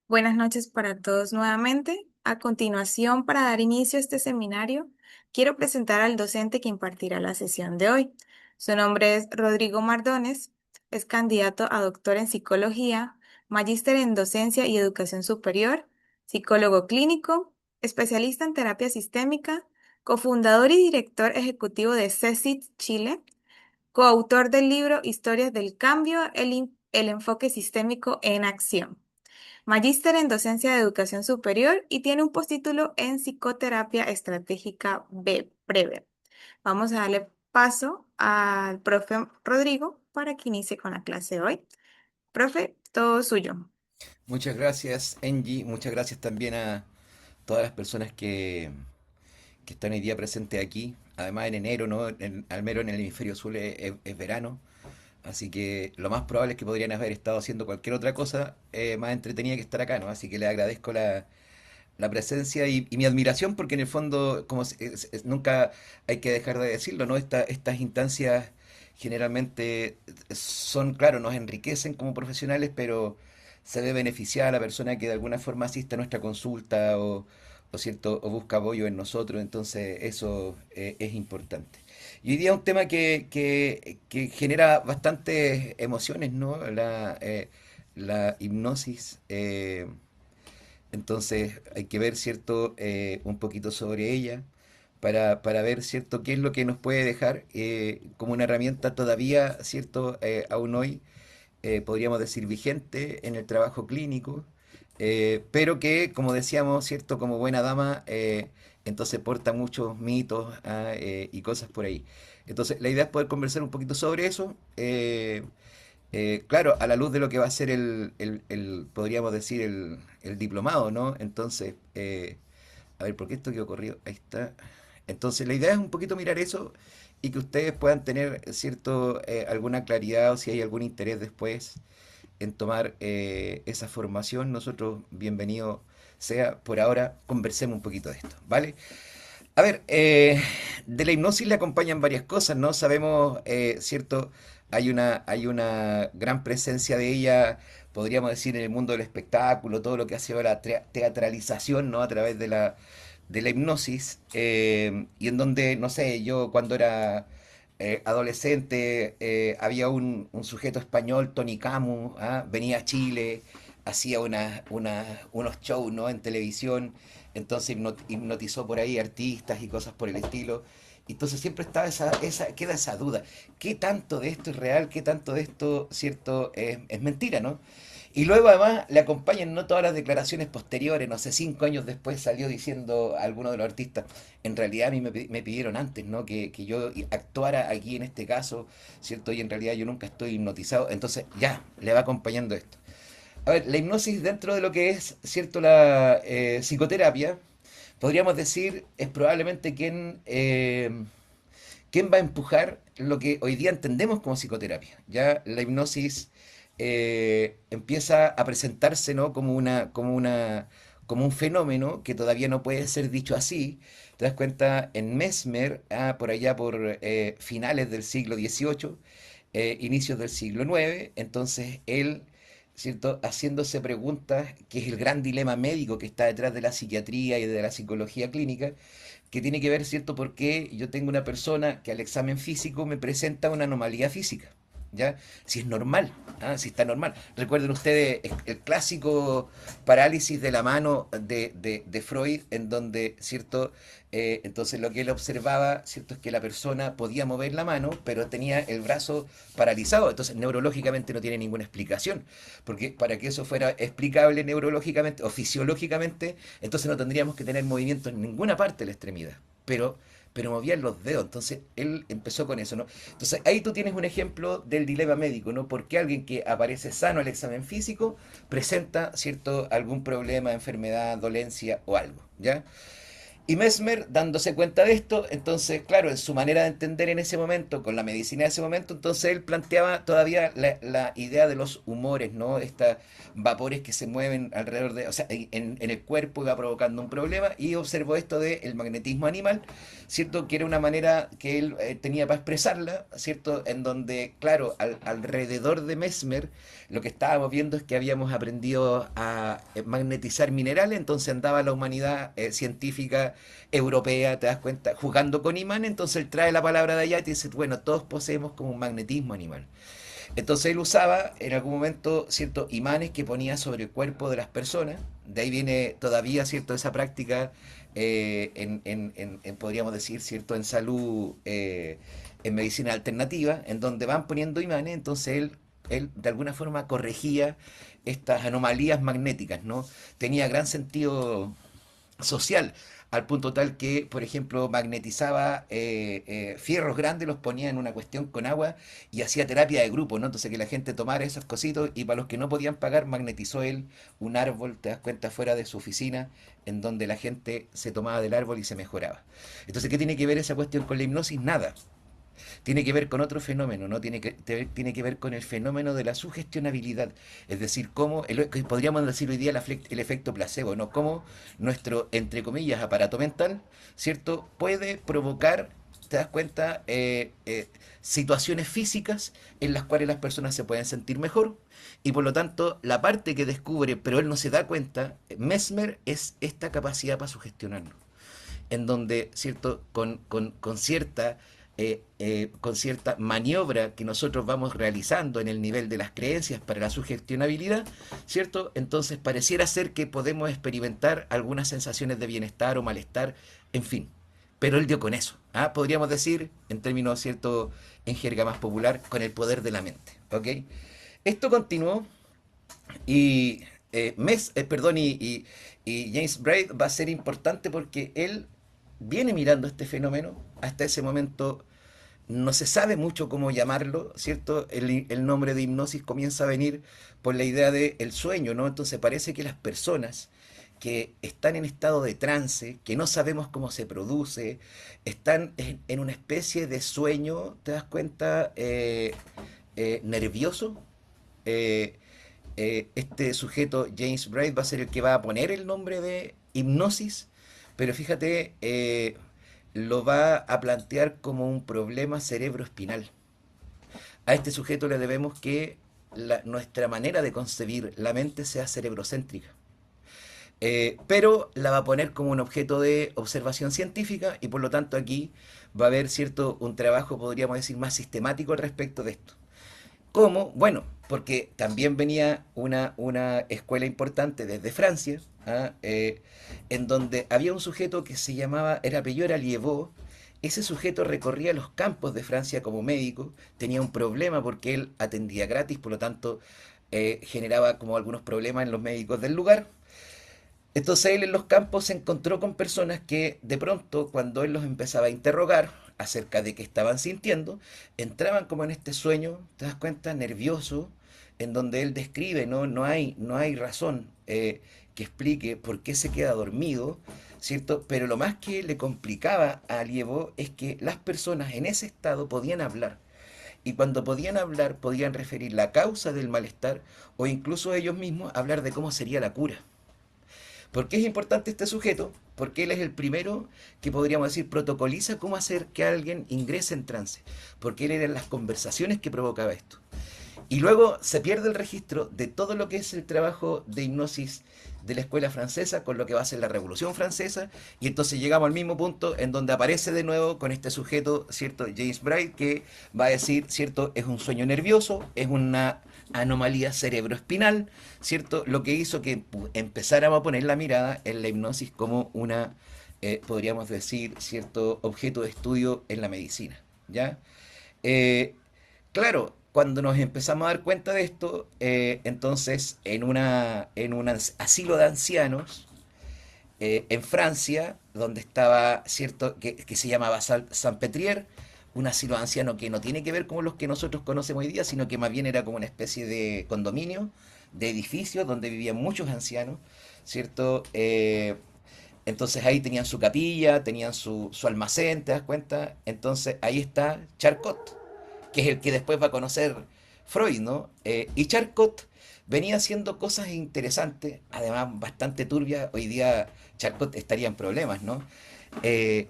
Buenas noches para todos nuevamente. A continuación, para dar inicio a este seminario, quiero presentar al docente que impartirá la sesión de hoy. Su nombre es Rodrigo Mardones, es candidato a doctor en psicología, magíster en docencia y educación superior, psicólogo clínico, especialista en terapia sistémica, cofundador y director ejecutivo de CECIT Chile, coautor del libro Historias del Cambio, el enfoque sistémico en acción. Magíster en docencia de educación superior y tiene un postítulo en psicoterapia estratégica breve. Vamos a darle paso al profe Rodrigo para que inicie con la clase de hoy. Profe, todo suyo. Muchas gracias, Angie. Muchas gracias también a todas las personas que están hoy día presentes aquí. Además, en enero, ¿no? Al menos en el hemisferio sur es verano. Así que lo más probable es que podrían haber estado haciendo cualquier otra cosa más entretenida que estar acá, ¿no? Así que les agradezco la presencia y mi admiración, porque en el fondo, nunca hay que dejar de decirlo, ¿no? Estas instancias generalmente son, claro, nos enriquecen como profesionales, pero se debe beneficiar a la persona que de alguna forma asiste a nuestra consulta cierto, o busca apoyo en nosotros, entonces eso es importante. Y hoy día un tema que genera bastantes emociones, ¿no? La hipnosis. Entonces hay que ver, ¿cierto? Un poquito sobre ella para ver, ¿cierto? Qué es lo que nos puede dejar como una herramienta todavía, ¿cierto? Aún hoy, podríamos decir, vigente en el trabajo clínico, pero que, como decíamos, ¿cierto? Como buena dama, entonces porta muchos mitos y cosas por ahí. Entonces, la idea es poder conversar un poquito sobre eso. Claro, a la luz de lo que va a ser podríamos decir, el diplomado, ¿no? Entonces, a ver, ¿por qué esto que ocurrió? Ahí está. Entonces, la idea es un poquito mirar eso y que ustedes puedan tener alguna claridad o si hay algún interés después en tomar esa formación. Nosotros, bienvenido sea. Por ahora, conversemos un poquito de esto, ¿vale? A ver, de la hipnosis le acompañan varias cosas, ¿no? Sabemos, ¿cierto? Hay una gran presencia de ella, podríamos decir, en el mundo del espectáculo, todo lo que ha sido la teatralización, ¿no? A través de la hipnosis, y en donde, no sé, yo cuando era adolescente, había un sujeto español, Tony Camus, ¿ah? Venía a Chile, hacía unos shows, ¿no? En televisión, entonces hipnotizó por ahí artistas y cosas por el estilo. Entonces siempre estaba queda esa duda. ¿Qué tanto de esto es real? ¿Qué tanto de esto, cierto, es mentira, ¿no? Y luego además le acompañan no todas las declaraciones posteriores, no sé, 5 años después salió diciendo alguno de los artistas, en realidad a mí me pidieron antes, ¿no? Que yo actuara aquí en este caso, ¿cierto? Y en realidad yo nunca estoy hipnotizado, entonces ya, le va acompañando esto. A ver, la hipnosis dentro de lo que es, ¿cierto? La psicoterapia, podríamos decir, es probablemente quien va a empujar lo que hoy día entendemos como psicoterapia. Ya la hipnosis empieza a presentarse, ¿no? Como un fenómeno que todavía no puede ser dicho así. Te das cuenta en Mesmer, por allá por finales del siglo XVIII, inicios del siglo IX, entonces él, ¿cierto? Haciéndose preguntas, que es el gran dilema médico que está detrás de la psiquiatría y de la psicología clínica, que tiene que ver, ¿cierto? Porque yo tengo una persona que al examen físico me presenta una anomalía física, ¿ya? Si es normal, si está normal. Recuerden ustedes el clásico parálisis de la mano de Freud, en donde, ¿cierto? Entonces lo que él observaba, ¿cierto? Es que la persona podía mover la mano, pero tenía el brazo paralizado. Entonces neurológicamente no tiene ninguna explicación, porque para que eso fuera explicable neurológicamente o fisiológicamente, entonces no tendríamos que tener movimiento en ninguna parte de la extremidad. Pero movían los dedos, entonces él empezó con eso, ¿no? Entonces ahí tú tienes un ejemplo del dilema médico, ¿no? Porque alguien que aparece sano al examen físico presenta, ¿cierto?, algún problema, enfermedad, dolencia o algo, ¿ya? Y Mesmer, dándose cuenta de esto, entonces, claro, en su manera de entender en ese momento, con la medicina de ese momento, entonces él planteaba todavía la idea de los humores, ¿no? Estas vapores que se mueven alrededor de, o sea, en el cuerpo iba provocando un problema y observó esto del magnetismo animal, ¿cierto? Que era una manera que él tenía para expresarla, ¿cierto? En donde, claro, alrededor de Mesmer, lo que estábamos viendo es que habíamos aprendido a magnetizar minerales, entonces andaba la humanidad científica europea, te das cuenta, jugando con imán, entonces él trae la palabra de allá y te dice, bueno, todos poseemos como un magnetismo animal. Entonces él usaba en algún momento ciertos imanes que ponía sobre el cuerpo de las personas, de ahí viene todavía cierto esa práctica podríamos decir, cierto, en salud, en medicina alternativa, en donde van poniendo imanes, entonces él de alguna forma corregía estas anomalías magnéticas, ¿no? Tenía gran sentido social, al punto tal que, por ejemplo, magnetizaba fierros grandes, los ponía en una cuestión con agua y hacía terapia de grupo, ¿no? Entonces que la gente tomara esos cositos y para los que no podían pagar, magnetizó él un árbol, te das cuenta, fuera de su oficina, en donde la gente se tomaba del árbol y se mejoraba. Entonces, ¿qué tiene que ver esa cuestión con la hipnosis? Nada. Tiene que ver con otro fenómeno, ¿no? Tiene que ver con el fenómeno de la sugestionabilidad, es decir, cómo, que podríamos decir hoy día el efecto placebo, ¿no? Cómo nuestro, entre comillas, aparato mental, ¿cierto? Puede provocar, te das cuenta, situaciones físicas en las cuales las personas se pueden sentir mejor y por lo tanto la parte que descubre, pero él no se da cuenta, Mesmer es esta capacidad para sugestionarnos en donde, ¿cierto? Con cierta maniobra que nosotros vamos realizando en el nivel de las creencias para la sugestionabilidad, ¿cierto? Entonces pareciera ser que podemos experimentar algunas sensaciones de bienestar o malestar, en fin. Pero él dio con eso, ¿ah? Podríamos decir, en términos, ¿cierto?, en jerga más popular, con el poder de la mente, ¿ok? Esto continuó y, y James Braid va a ser importante porque él viene mirando este fenómeno. Hasta ese momento no se sabe mucho cómo llamarlo, ¿cierto? El nombre de hipnosis comienza a venir por la idea del el sueño, ¿no? Entonces parece que las personas que están en estado de trance, que no sabemos cómo se produce, están en una especie de sueño, ¿te das cuenta? Nervioso. Eh, este sujeto, James Braid, va a ser el que va a poner el nombre de hipnosis, pero fíjate, lo va a plantear como un problema cerebroespinal. A este sujeto le debemos que nuestra manera de concebir la mente sea cerebrocéntrica. Pero la va a poner como un objeto de observación científica y por lo tanto aquí va a haber cierto un trabajo, podríamos decir, más sistemático al respecto de esto. ¿Cómo? Bueno, porque también venía una escuela importante desde Francia, ¿ah? En donde había un sujeto que se llamaba, era apellido era Liévaux. Ese sujeto recorría los campos de Francia como médico, tenía un problema porque él atendía gratis, por lo tanto generaba como algunos problemas en los médicos del lugar. Entonces él en los campos se encontró con personas que de pronto cuando él los empezaba a interrogar acerca de qué estaban sintiendo, entraban como en este sueño, te das cuenta, nervioso, en donde él describe, no hay razón que explique por qué se queda dormido, ¿cierto? Pero lo más que le complicaba a Lievo es que las personas en ese estado podían hablar. Y cuando podían hablar, podían referir la causa del malestar o incluso ellos mismos hablar de cómo sería la cura. ¿Por qué es importante este sujeto? Porque él es el primero que podríamos decir protocoliza cómo hacer que alguien ingrese en trance. Porque él era en las conversaciones que provocaba esto. Y luego se pierde el registro de todo lo que es el trabajo de hipnosis de la escuela francesa con lo que va a ser la Revolución Francesa y entonces llegamos al mismo punto en donde aparece de nuevo con este sujeto, ¿cierto? James Bright, que va a decir, ¿cierto? Es un sueño nervioso, es una anomalía cerebroespinal, ¿cierto? Lo que hizo que empezáramos a poner la mirada en la hipnosis como una, podríamos decir, cierto objeto de estudio en la medicina, ¿ya? Eh, claro, cuando nos empezamos a dar cuenta de esto, entonces en un asilo de ancianos en Francia, donde estaba cierto que se llamaba Petrier, un asilo de ancianos que no tiene que ver con los que nosotros conocemos hoy día, sino que más bien era como una especie de condominio, de edificios donde vivían muchos ancianos, ¿cierto? Entonces ahí tenían su capilla, tenían su almacén, ¿te das cuenta? Entonces ahí está Charcot, que es el que después va a conocer Freud, ¿no? Y Charcot venía haciendo cosas interesantes, además bastante turbias. Hoy día Charcot estaría en problemas, ¿no? Eh,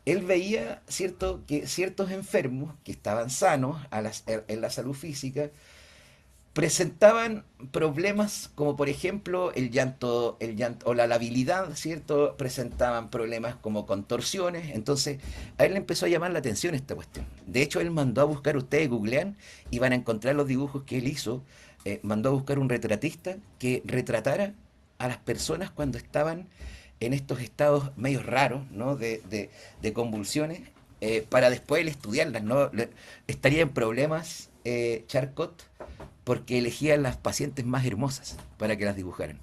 Él veía, ¿cierto?, que ciertos enfermos que estaban sanos en la salud física presentaban problemas como por ejemplo el llanto o la labilidad, ¿cierto? Presentaban problemas como contorsiones, entonces a él le empezó a llamar la atención esta cuestión. De hecho, él mandó a buscar, ustedes googlean y van a encontrar los dibujos que él hizo, mandó a buscar un retratista que retratara a las personas cuando estaban en estos estados medios raros, ¿no? De convulsiones, para después él estudiarlas, ¿no? Estaría en problemas Charcot porque elegían las pacientes más hermosas para que las dibujaran.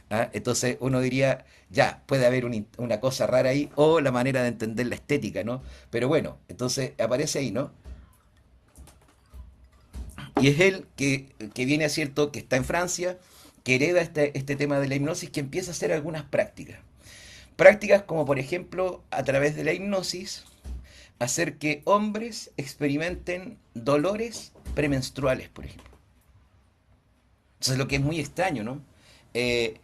¿Ah? Entonces uno diría, ya, puede haber una cosa rara ahí, o la manera de entender la estética, ¿no? Pero bueno, entonces aparece ahí, ¿no? Y es él que viene a cierto, que está en Francia, que hereda este tema de la hipnosis, que empieza a hacer algunas prácticas. Prácticas como por ejemplo, a través de la hipnosis, hacer que hombres experimenten dolores premenstruales, por ejemplo. Entonces, lo que es muy extraño, ¿no? Eh,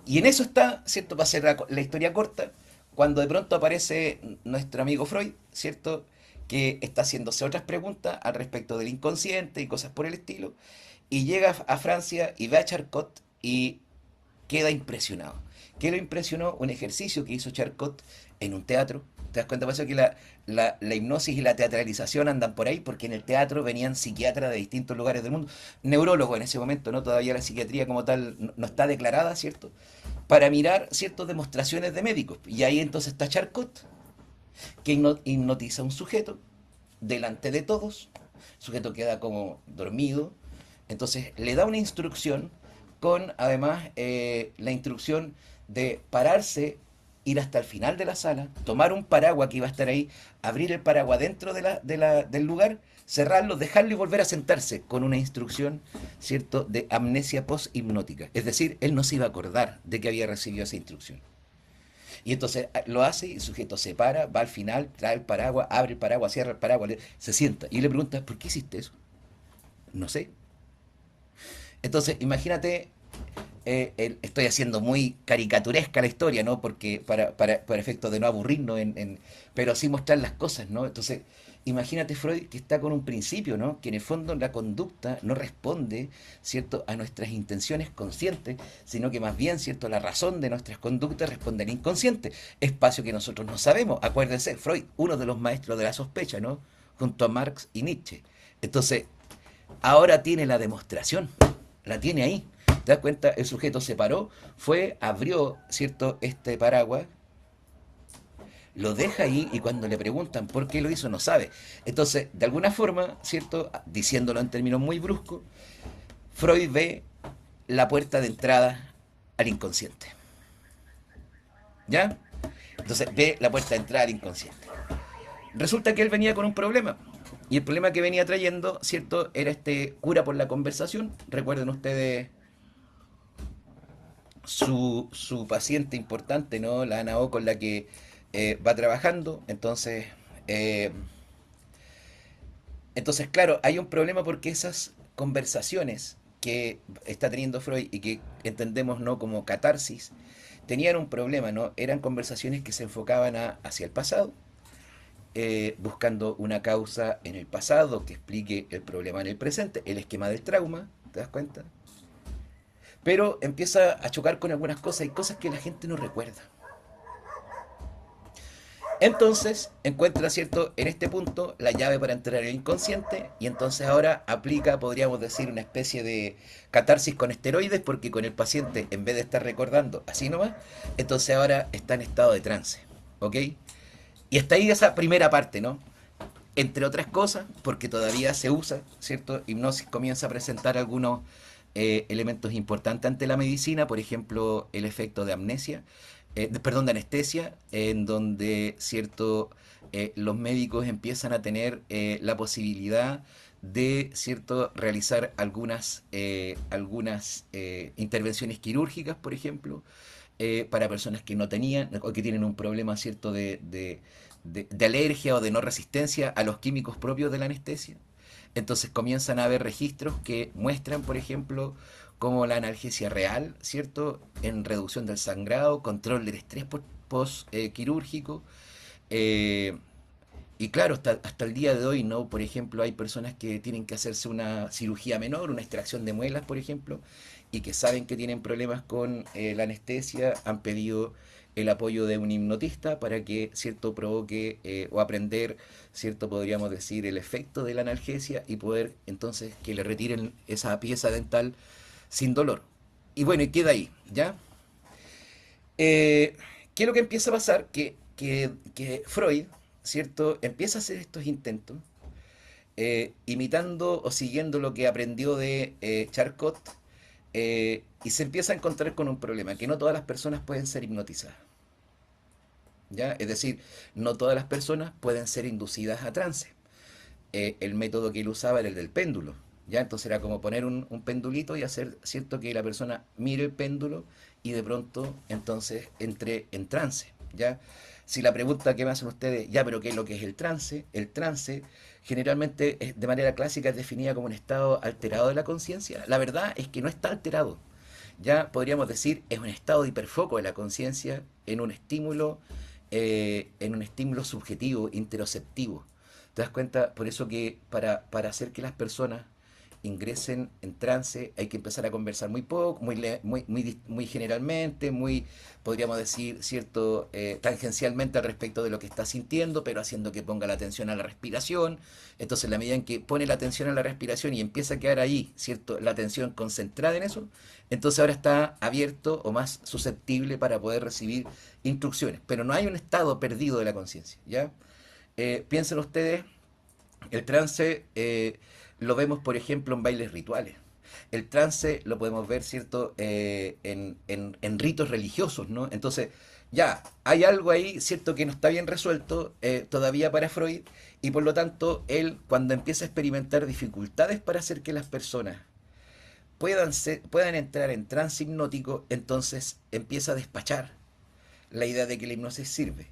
y en eso está, ¿cierto? Para hacer la historia corta, cuando de pronto aparece nuestro amigo Freud, ¿cierto? Que está haciéndose otras preguntas al respecto del inconsciente y cosas por el estilo, y llega a Francia y ve a Charcot y queda impresionado. ¿Qué lo impresionó? Un ejercicio que hizo Charcot en un teatro. ¿Te das cuenta? Por eso que la hipnosis y la teatralización andan por ahí, porque en el teatro venían psiquiatras de distintos lugares del mundo, neurólogos en ese momento, ¿no? Todavía la psiquiatría como tal no está declarada, ¿cierto? Para mirar ciertas demostraciones de médicos. Y ahí entonces está Charcot, que hipnotiza a un sujeto delante de todos. El sujeto queda como dormido. Entonces le da una instrucción con además la instrucción de pararse, ir hasta el final de la sala, tomar un paraguas que iba a estar ahí, abrir el paraguas dentro del lugar, cerrarlo, dejarlo y volver a sentarse con una instrucción, ¿cierto?, de amnesia post-hipnótica. Es decir, él no se iba a acordar de que había recibido esa instrucción. Y entonces lo hace y el sujeto se para, va al final, trae el paraguas, abre el paraguas, cierra el paraguas, se sienta y le pregunta, ¿por qué hiciste eso? No sé. Entonces, imagínate, estoy haciendo muy caricaturesca la historia, ¿no? Porque para efectos de no aburrirnos, pero sí mostrar las cosas, ¿no? Entonces, imagínate Freud que está con un principio, ¿no? Que en el fondo la conducta no responde, ¿cierto?, a nuestras intenciones conscientes, sino que más bien, ¿cierto?, la razón de nuestras conductas responde al inconsciente, espacio que nosotros no sabemos. Acuérdense, Freud, uno de los maestros de la sospecha, ¿no? Junto a Marx y Nietzsche. Entonces, ahora tiene la demostración, la tiene ahí. ¿Te das cuenta? El sujeto se paró, fue, abrió, ¿cierto?, este paraguas, lo deja ahí y cuando le preguntan por qué lo hizo no sabe. Entonces, de alguna forma, ¿cierto?, diciéndolo en términos muy bruscos, Freud ve la puerta de entrada al inconsciente. ¿Ya? Entonces ve la puerta de entrada al inconsciente. Resulta que él venía con un problema. Y el problema que venía trayendo, ¿cierto?, era este cura por la conversación. Recuerden ustedes su paciente importante, ¿no? La Ana O con la que va trabajando. Eh, entonces, claro, hay un problema porque esas conversaciones que está teniendo Freud y que entendemos, ¿no?, como catarsis, tenían un problema, ¿no? Eran conversaciones que se enfocaban hacia el pasado, buscando una causa en el pasado que explique el problema en el presente, el esquema del trauma, ¿te das cuenta? Pero empieza a chocar con algunas cosas y cosas que la gente no recuerda. Entonces encuentra, ¿cierto?, en este punto la llave para entrar en el inconsciente y entonces ahora aplica, podríamos decir, una especie de catarsis con esteroides porque con el paciente, en vez de estar recordando así nomás, entonces ahora está en estado de trance. ¿Ok? Y está ahí esa primera parte, ¿no? Entre otras cosas, porque todavía se usa, ¿cierto? Hipnosis comienza a presentar algunos elementos importantes ante la medicina, por ejemplo, el efecto de amnesia, perdón, de anestesia, en donde, ¿cierto? Los médicos empiezan a tener la posibilidad de, ¿cierto?, realizar algunas intervenciones quirúrgicas, por ejemplo, para personas que no tenían o que tienen un problema cierto de alergia o de no resistencia a los químicos propios de la anestesia. Entonces comienzan a haber registros que muestran, por ejemplo, como la analgesia real, ¿cierto? En reducción del sangrado, control del estrés post quirúrgico. eh, y claro, hasta el día de hoy, ¿no? Por ejemplo, hay personas que tienen que hacerse una cirugía menor, una extracción de muelas, por ejemplo, y que saben que tienen problemas con la anestesia, han pedido el apoyo de un hipnotista para que, cierto, provoque o aprender, cierto, podríamos decir, el efecto de la analgesia y poder entonces que le retiren esa pieza dental sin dolor. Y bueno, y queda ahí, ¿ya? ¿Qué es lo que empieza a pasar? Que Freud, ¿cierto? Empieza a hacer estos intentos, imitando o siguiendo lo que aprendió de Charcot, y se empieza a encontrar con un problema, que no todas las personas pueden ser hipnotizadas. ¿Ya? Es decir, no todas las personas pueden ser inducidas a trance. El método que él usaba era el del péndulo. ¿Ya? Entonces era como poner un pendulito y hacer cierto que la persona mire el péndulo y de pronto entonces entre en trance. ¿Ya? Si la pregunta que me hacen ustedes, ya, pero ¿qué es lo que es el trance generalmente de manera clásica es definida como un estado alterado de la conciencia. La verdad es que no está alterado. Ya podríamos decir es un estado de hiperfoco de la conciencia en un estímulo subjetivo, interoceptivo. ¿Te das cuenta? Por eso que para hacer que las personas ingresen en trance hay que empezar a conversar muy poco, muy generalmente, muy, podríamos decir, cierto, tangencialmente al respecto de lo que está sintiendo, pero haciendo que ponga la atención a la respiración. Entonces, la medida en que pone la atención a la respiración y empieza a quedar ahí, cierto, la atención concentrada en eso, entonces ahora está abierto o más susceptible para poder recibir instrucciones. Pero no hay un estado perdido de la conciencia, ¿ya? Piensen ustedes, el trance lo vemos, por ejemplo, en bailes rituales. El trance lo podemos ver, ¿cierto?, en ritos religiosos, ¿no? Entonces, ya, hay algo ahí, ¿cierto?, que no está bien resuelto todavía para Freud, y por lo tanto, él, cuando empieza a experimentar dificultades para hacer que las personas puedan entrar en trance hipnótico, entonces empieza a despachar la idea de que la hipnosis sirve.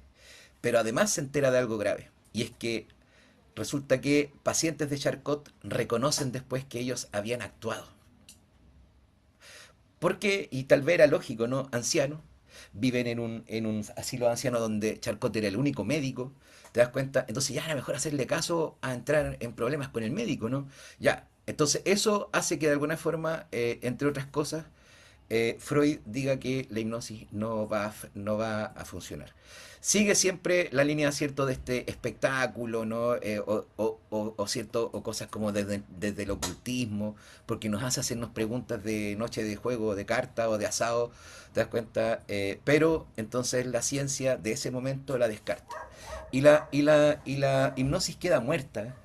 Pero además se entera de algo grave, y es que resulta que pacientes de Charcot reconocen después que ellos habían actuado. Porque, y tal vez era lógico, ¿no? Ancianos, viven en un asilo de ancianos donde Charcot era el único médico, ¿te das cuenta? Entonces ya era mejor hacerle caso a entrar en problemas con el médico, ¿no? Ya, entonces eso hace que de alguna forma, entre otras cosas, Freud diga que la hipnosis no va a funcionar. Sigue siempre la línea, cierto, de este espectáculo, ¿no? Cierto, o cosas como desde el ocultismo, porque nos hace hacernos preguntas de noche de juego, de carta o de asado, ¿te das cuenta? Pero entonces la ciencia de ese momento la descarta. Y la hipnosis queda muerta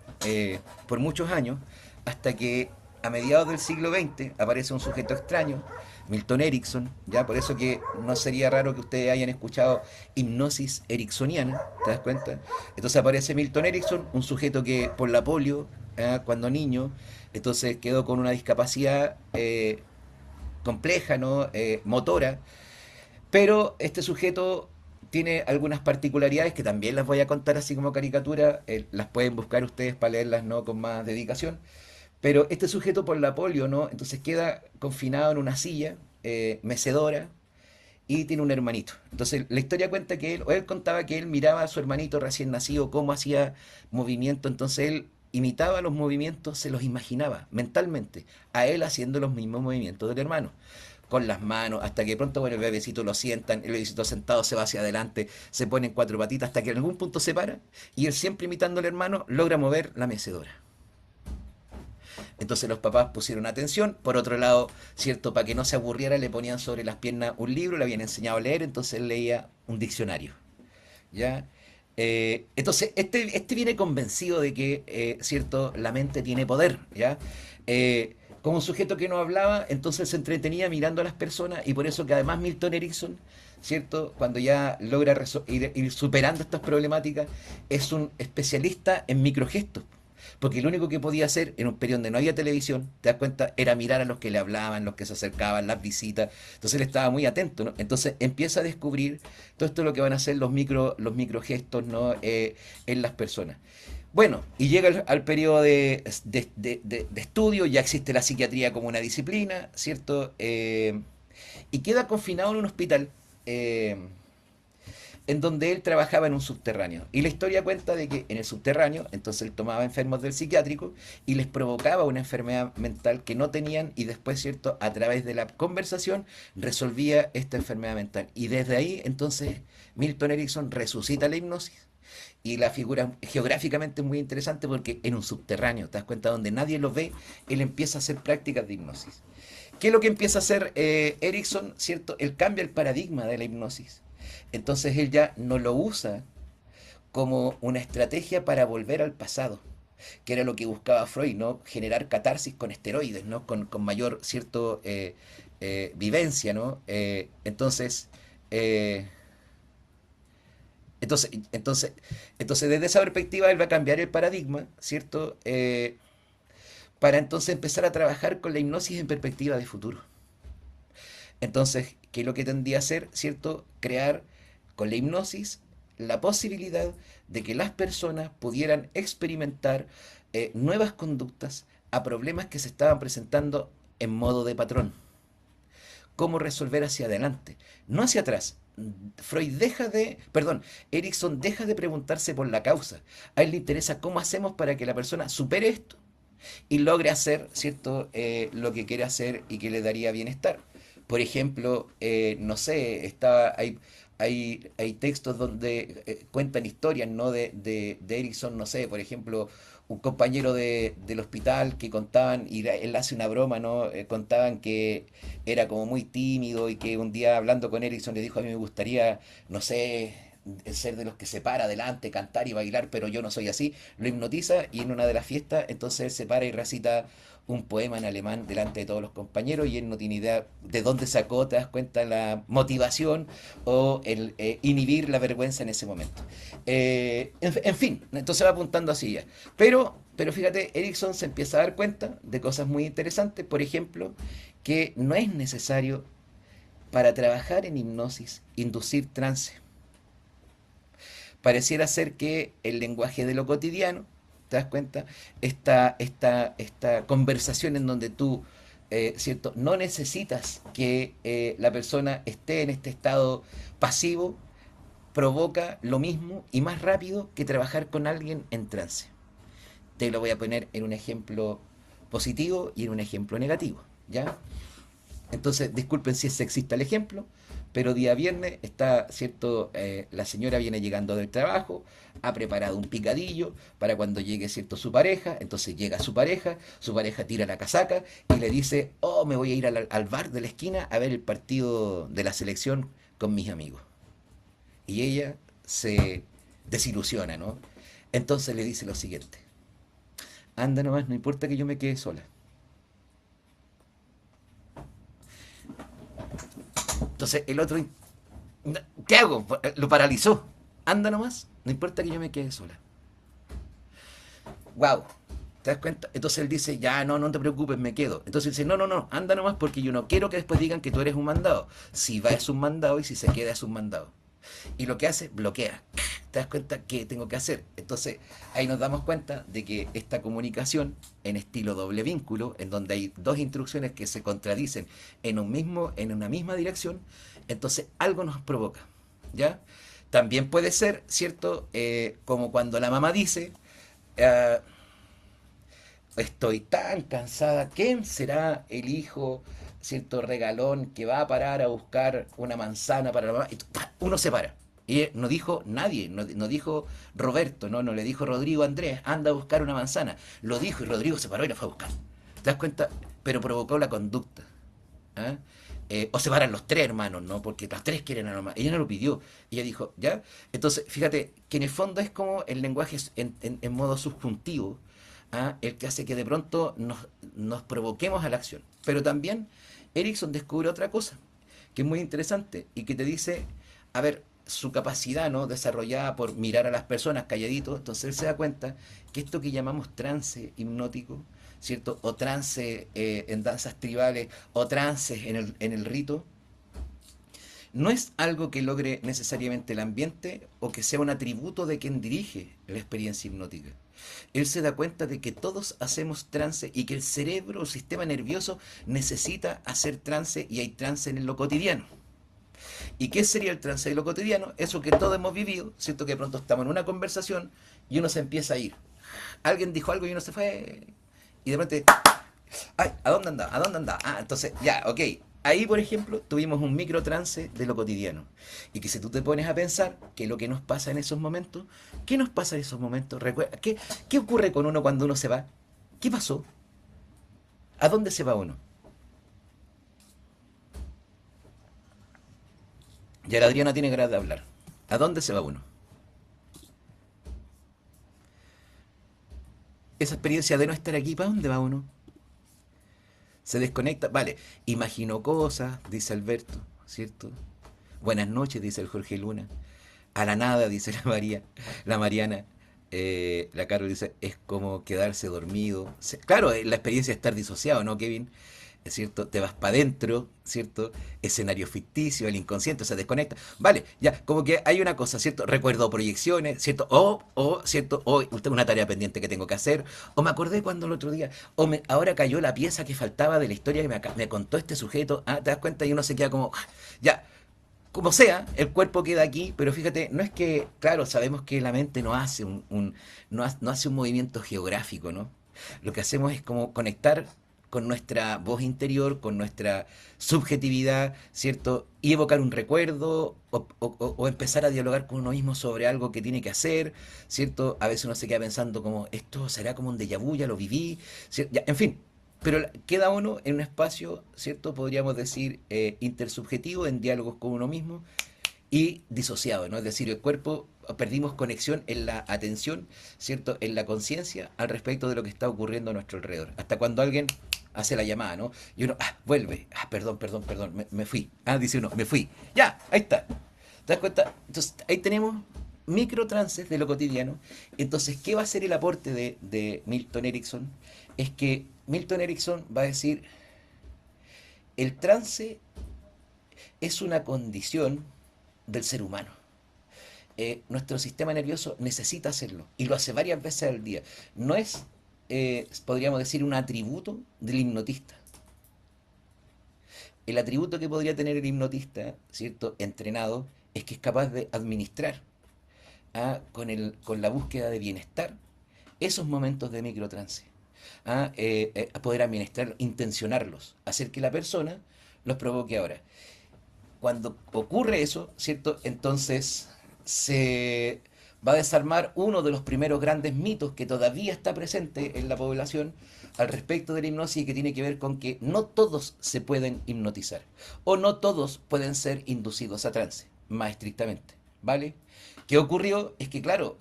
por muchos años, hasta que a mediados del siglo XX aparece un sujeto extraño, Milton Erickson, ya por eso que no sería raro que ustedes hayan escuchado hipnosis ericksoniana, ¿te das cuenta? Entonces aparece Milton Erickson, un sujeto que por la polio, cuando niño, entonces quedó con una discapacidad compleja, ¿no? Motora, pero este sujeto tiene algunas particularidades que también las voy a contar así como caricatura, las pueden buscar ustedes para leerlas, ¿no?, con más dedicación. Pero este sujeto por la polio, ¿no? Entonces queda confinado en una silla, mecedora, y tiene un hermanito. Entonces la historia cuenta que él contaba que él miraba a su hermanito recién nacido, cómo hacía movimiento, entonces él imitaba los movimientos, se los imaginaba mentalmente, a él haciendo los mismos movimientos del hermano, con las manos, hasta que pronto, bueno, el bebecito lo sientan, el bebecito sentado se va hacia adelante, se pone en cuatro patitas, hasta que en algún punto se para, y él siempre imitando al hermano, logra mover la mecedora. Entonces los papás pusieron atención. Por otro lado, cierto, para que no se aburriera, le ponían sobre las piernas un libro, le habían enseñado a leer, entonces él leía un diccionario. ¿Ya? Entonces, este viene convencido de que, cierto, la mente tiene poder, ¿ya? Como un sujeto que no hablaba, entonces se entretenía mirando a las personas, y por eso que además Milton Erickson, ¿cierto? Cuando ya logra ir superando estas problemáticas, es un especialista en microgestos. Porque lo único que podía hacer en un periodo donde no había televisión, te das cuenta, era mirar a los que le hablaban, los que se acercaban, las visitas. Entonces él estaba muy atento, ¿no? Entonces empieza a descubrir todo esto lo que van a hacer los micro gestos, ¿no? En las personas. Bueno, y llega al periodo de estudio, ya existe la psiquiatría como una disciplina, ¿cierto? Y queda confinado en un hospital. En donde él trabajaba en un subterráneo. Y la historia cuenta de que en el subterráneo, entonces él tomaba enfermos del psiquiátrico y les provocaba una enfermedad mental que no tenían y después, ¿cierto?, a través de la conversación resolvía esta enfermedad mental. Y desde ahí, entonces, Milton Erickson resucita la hipnosis. Y la figura geográficamente es muy interesante porque en un subterráneo, te das cuenta, donde nadie lo ve, él empieza a hacer prácticas de hipnosis. ¿Qué es lo que empieza a hacer Erickson? ¿Cierto? Él cambia el paradigma de la hipnosis. Entonces él ya no lo usa como una estrategia para volver al pasado, que era lo que buscaba Freud, ¿no? Generar catarsis con esteroides, ¿no? Con mayor cierto vivencia, ¿no? Eh, entonces, entonces, entonces, desde esa perspectiva él va a cambiar el paradigma, ¿cierto? Para entonces empezar a trabajar con la hipnosis en perspectiva de futuro. Entonces, ¿qué es lo que tendría a hacer? ¿Cierto? Crear con la hipnosis la posibilidad de que las personas pudieran experimentar nuevas conductas a problemas que se estaban presentando en modo de patrón. Cómo resolver hacia adelante, no hacia atrás. Erickson deja de preguntarse por la causa. A él le interesa cómo hacemos para que la persona supere esto y logre hacer, ¿cierto?, lo que quiere hacer y que le daría bienestar. Por ejemplo, no sé, hay textos donde cuentan historias, ¿no? De Erickson, no sé, por ejemplo, un compañero del hospital que contaban, y él hace una broma, ¿no? Contaban que era como muy tímido y que un día hablando con Erickson le dijo, a mí me gustaría, no sé, ser de los que se para adelante, cantar y bailar, pero yo no soy así. Lo hipnotiza y en una de las fiestas, entonces él se para y recita un poema en alemán delante de todos los compañeros y él no tiene idea de dónde sacó, te das cuenta, la motivación o el inhibir la vergüenza en ese momento. En fin, entonces va apuntando así ya. Pero fíjate, Erickson se empieza a dar cuenta de cosas muy interesantes, por ejemplo, que no es necesario para trabajar en hipnosis inducir trance. Pareciera ser que el lenguaje de lo cotidiano, ¿te das cuenta? Esta conversación en donde tú, ¿cierto? No necesitas que la persona esté en este estado pasivo, provoca lo mismo y más rápido que trabajar con alguien en trance. Te lo voy a poner en un ejemplo positivo y en un ejemplo negativo, ¿ya? Entonces, disculpen si es sexista el ejemplo, pero día viernes está, ¿cierto? La señora viene llegando del trabajo, ha preparado un picadillo para cuando llegue, ¿cierto? Entonces llega su pareja tira la casaca y le dice, oh, me voy a ir al bar de la esquina a ver el partido de la selección con mis amigos. Y ella se desilusiona, ¿no? Entonces le dice lo siguiente, anda nomás, no importa que yo me quede sola. Entonces el otro, ¿qué hago? Lo paralizó. Anda nomás, no importa que yo me quede sola. Wow, ¿te das cuenta? Entonces él dice, ya, no, no te preocupes, me quedo. Entonces él dice, no, no, no, anda nomás porque yo no quiero que después digan que tú eres un mandado. Si va es un mandado y si se queda es un mandado. Y lo que hace, bloquea. ¿Te das cuenta qué tengo que hacer? Entonces ahí nos damos cuenta de que esta comunicación en estilo doble vínculo, en donde hay dos instrucciones que se contradicen en una misma dirección, entonces algo nos provoca, ¿ya? También puede ser, ¿cierto? Como cuando la mamá dice, uh, estoy tan cansada, ¿quién será el hijo, cierto, regalón que va a parar a buscar una manzana para la mamá? Y uno se para. Y no dijo nadie, no dijo Roberto, no le dijo Rodrigo Andrés, anda a buscar una manzana. Lo dijo y Rodrigo se paró y la fue a buscar. ¿Te das cuenta? Pero provocó la conducta. ¿Ah? O se paran los tres hermanos, ¿no? Porque las tres quieren a la mamá. Ella no lo pidió. Ella dijo, ¿ya? Entonces, fíjate que en el fondo es como el lenguaje en modo subjuntivo, ¿ah? El que hace que de pronto nos provoquemos a la acción. Pero también Erickson descubre otra cosa, que es muy interesante y que te dice, a ver, su capacidad, ¿no?, desarrollada por mirar a las personas calladito, entonces él se da cuenta que esto que llamamos trance hipnótico, ¿cierto? O trance en danzas tribales, o trance en el rito, no es algo que logre necesariamente el ambiente o que sea un atributo de quien dirige la experiencia hipnótica. Él se da cuenta de que todos hacemos trance y que el cerebro, el sistema nervioso, necesita hacer trance y hay trance en lo cotidiano. ¿Y qué sería el trance de lo cotidiano? Eso que todos hemos vivido, ¿cierto? Que de pronto estamos en una conversación y uno se empieza a ir. Alguien dijo algo y uno se fue. Y de repente, ay, ¿a dónde anda? ¿A dónde anda? Ah, entonces, ya, ok. Ahí, por ejemplo, tuvimos un micro trance de lo cotidiano. Y que si tú te pones a pensar que lo que nos pasa en esos momentos, ¿qué nos pasa en esos momentos? ¿Qué ocurre con uno cuando uno se va? ¿Qué pasó? ¿A dónde se va uno? Ya la Adriana tiene ganas de hablar. ¿A dónde se va uno? Esa experiencia de no estar aquí, ¿para dónde va uno? Se desconecta. Vale, imagino cosas, dice Alberto, ¿cierto? Buenas noches, dice el Jorge Luna. A la nada, dice la María, la Mariana. La Carol dice, es como quedarse dormido. Claro, la experiencia de estar disociado, ¿no, Kevin? ¿Es cierto? Te vas para adentro, ¿cierto? Escenario ficticio, el inconsciente se desconecta. Vale, ya, como que hay una cosa, ¿cierto? Recuerdo proyecciones, ¿cierto? ¿Cierto? O una tarea pendiente que tengo que hacer. O me acordé cuando el otro día, ahora cayó la pieza que faltaba de la historia que me contó este sujeto. Ah, te das cuenta y uno se queda como, ya, como sea, el cuerpo queda aquí, pero fíjate, no es que, claro, sabemos que la mente no hace no hace un movimiento geográfico, ¿no? Lo que hacemos es como conectar con nuestra voz interior, con nuestra subjetividad, ¿cierto? Y evocar un recuerdo o empezar a dialogar con uno mismo sobre algo que tiene que hacer, ¿cierto? A veces uno se queda pensando como, esto será como un déjà vu, ya lo viví, ¿cierto? Ya, en fin, pero queda uno en un espacio, ¿cierto? Podríamos decir intersubjetivo, en diálogos con uno mismo y disociado, ¿no? Es decir, el cuerpo, perdimos conexión en la atención, ¿cierto? En la conciencia al respecto de lo que está ocurriendo a nuestro alrededor. Hasta cuando alguien hace la llamada, ¿no? Y uno, vuelve, perdón, me fui. Ah, dice uno, me fui. Ya, ahí está. ¿Te das cuenta? Entonces, ahí tenemos microtrances de lo cotidiano. Entonces, ¿qué va a ser el aporte de Milton Erickson? Es que Milton Erickson va a decir, el trance es una condición del ser humano. Nuestro sistema nervioso necesita hacerlo y lo hace varias veces al día. No es, podríamos decir, un atributo del hipnotista. El atributo que podría tener el hipnotista, ¿cierto?, entrenado, es que es capaz de administrar con la búsqueda de bienestar esos momentos de microtrance. A poder administrarlos, intencionarlos, hacer que la persona los provoque ahora. Cuando ocurre eso, ¿cierto? Entonces se va a desarmar uno de los primeros grandes mitos que todavía está presente en la población al respecto de la hipnosis y que tiene que ver con que no todos se pueden hipnotizar o no todos pueden ser inducidos a trance, más estrictamente, ¿vale? ¿Qué ocurrió? Es que, claro,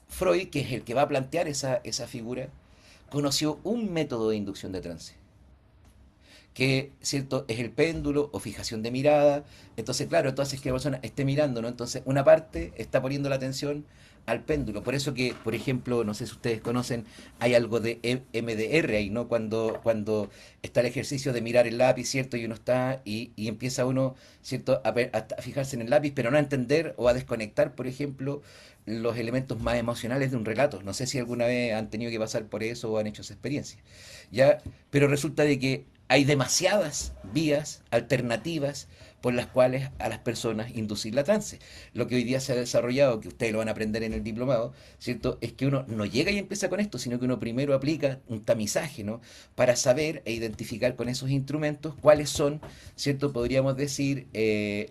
Freud, que es el que va a plantear esa figura, conoció un método de inducción de trance que, ¿cierto?, es el péndulo o fijación de mirada. Entonces, claro, entonces que la persona esté mirando, ¿no? Entonces, una parte está poniendo la atención al péndulo. Por eso que, por ejemplo, no sé si ustedes conocen, hay algo de MDR ahí, ¿no? Cuando está el ejercicio de mirar el lápiz, ¿cierto? Y uno está y empieza uno, ¿cierto?, a fijarse en el lápiz, pero no a entender o a desconectar, por ejemplo, los elementos más emocionales de un relato. No sé si alguna vez han tenido que pasar por eso o han hecho esa experiencia. ¿Ya? Pero resulta de que hay demasiadas vías alternativas por las cuales a las personas inducir la trance. Lo que hoy día se ha desarrollado, que ustedes lo van a aprender en el diplomado, ¿cierto? Es que uno no llega y empieza con esto, sino que uno primero aplica un tamizaje, ¿no? Para saber e identificar con esos instrumentos cuáles son, ¿cierto? Podríamos decir,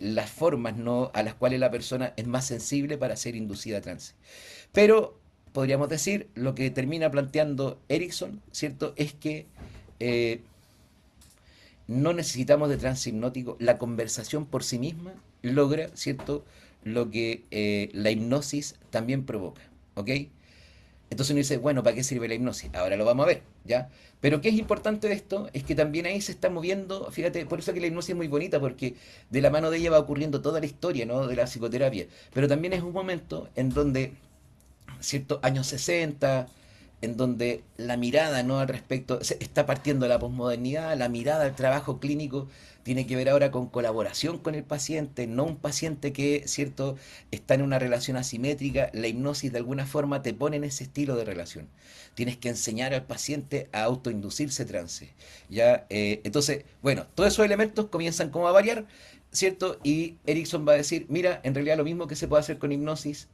las formas, ¿no?, a las cuales la persona es más sensible para ser inducida a trance. Pero podríamos decir, lo que termina planteando Erickson, ¿cierto?, es que no necesitamos de trance hipnótico, la conversación por sí misma logra, ¿cierto?, lo que la hipnosis también provoca, ¿ok? Entonces uno dice, bueno, ¿para qué sirve la hipnosis? Ahora lo vamos a ver, ¿ya? Pero qué es importante de esto es que también ahí se está moviendo, fíjate, por eso que la hipnosis es muy bonita, porque de la mano de ella va ocurriendo toda la historia, ¿no? De la psicoterapia. Pero también es un momento en donde ciertos años 60 en donde la mirada, ¿no?, al respecto, está partiendo de la posmodernidad, la mirada al trabajo clínico tiene que ver ahora con colaboración con el paciente, no un paciente que, cierto, está en una relación asimétrica. La hipnosis de alguna forma te pone en ese estilo de relación. Tienes que enseñar al paciente a autoinducirse trance, ¿ya? Entonces, bueno, todos esos elementos comienzan como a variar, ¿cierto? Y Erickson va a decir, mira, en realidad lo mismo que se puede hacer con hipnosis,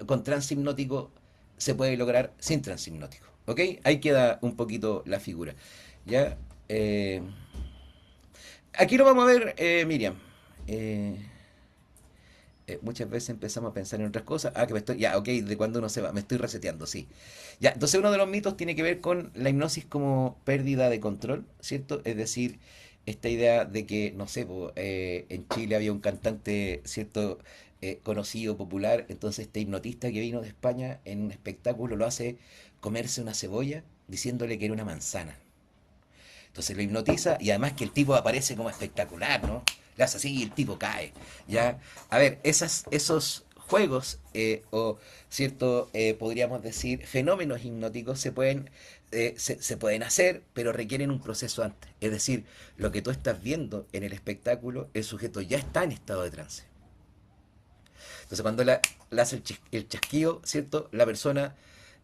con trance hipnótico se puede lograr sin trance hipnótico. ¿Ok? Ahí queda un poquito la figura. ¿Ya? Aquí lo vamos a ver, Miriam. Eh, muchas veces empezamos a pensar en otras cosas. Ah, que me estoy. Ya, ok, de cuando uno se va. Me estoy reseteando, sí. Ya, entonces uno de los mitos tiene que ver con la hipnosis como pérdida de control, ¿cierto? Es decir, esta idea de que, no sé, po, en Chile había un cantante, ¿cierto? Conocido, popular. Entonces, este hipnotista que vino de España en un espectáculo lo hace comerse una cebolla diciéndole que era una manzana. Entonces lo hipnotiza y además que el tipo aparece como espectacular, ¿no? Le hace así y el tipo cae. ¿Ya? A ver, esos juegos o cierto, podríamos decir, fenómenos hipnóticos se pueden hacer, pero requieren un proceso antes. Es decir, lo que tú estás viendo en el espectáculo, el sujeto ya está en estado de trance. Entonces cuando le hace el chasquido, ¿cierto? La persona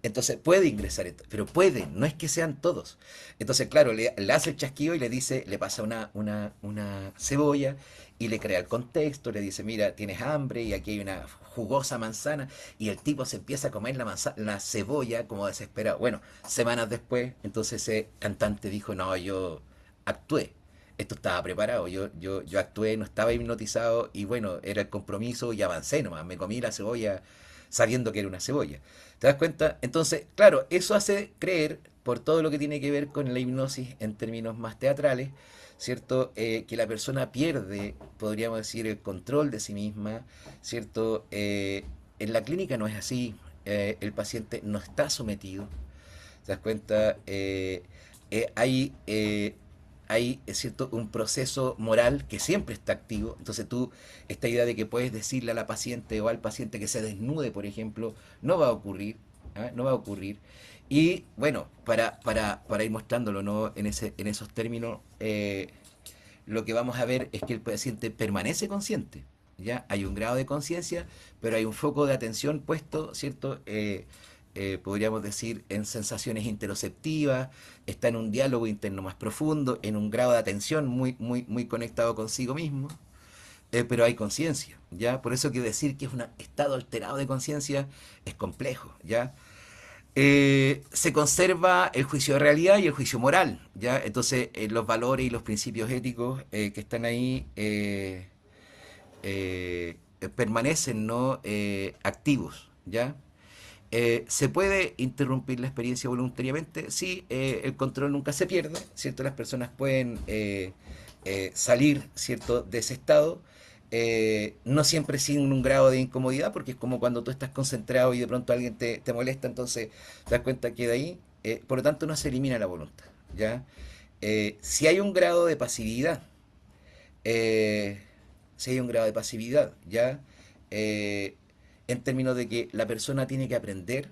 entonces puede ingresar, pero puede, no es que sean todos. Entonces, claro, le hace el chasquido y le dice, le pasa una cebolla y le crea el contexto, le dice, mira, tienes hambre y aquí hay una jugosa manzana y el tipo se empieza a comer la cebolla como desesperado. Bueno, semanas después, entonces ese cantante dijo, no, yo actué, esto estaba preparado, yo actué, no estaba hipnotizado y bueno, era el compromiso y avancé nomás, me comí la cebolla sabiendo que era una cebolla. ¿Te das cuenta? Entonces, claro, eso hace creer, por todo lo que tiene que ver con la hipnosis en términos más teatrales, ¿cierto? Que la persona pierde, podríamos decir, el control de sí misma, ¿cierto? En la clínica no es así, el paciente no está sometido, ¿te das cuenta? Eh, hay, eh, hay, es cierto, un proceso moral que siempre está activo. Entonces tú, esta idea de que puedes decirle a la paciente o al paciente que se desnude, por ejemplo, no va a ocurrir. ¿Ah? No va a ocurrir. Y bueno, para ir mostrándolo, ¿no?, en esos términos, lo que vamos a ver es que el paciente permanece consciente. ¿Ya? Hay un grado de conciencia, pero hay un foco de atención puesto, ¿cierto? Podríamos decir, en sensaciones interoceptivas, está en un diálogo interno más profundo, en un grado de atención muy conectado consigo mismo, pero hay conciencia, ¿ya? Por eso que decir que es un estado alterado de conciencia es complejo, ¿ya? Se conserva el juicio de realidad y el juicio moral, ¿ya? Entonces, los valores y los principios éticos que están ahí permanecen, ¿no?, activos, ¿ya? ¿Se puede interrumpir la experiencia voluntariamente? Sí, el control nunca se pierde, ¿cierto? Las personas pueden salir, ¿cierto?, de ese estado, no siempre sin un grado de incomodidad, porque es como cuando tú estás concentrado y de pronto alguien te molesta, entonces te das cuenta que de ahí, por lo tanto, no se elimina la voluntad, ¿ya? Si hay un grado de pasividad, eh, si hay un grado de pasividad, ¿ya? Eh, en términos de que la persona tiene que aprender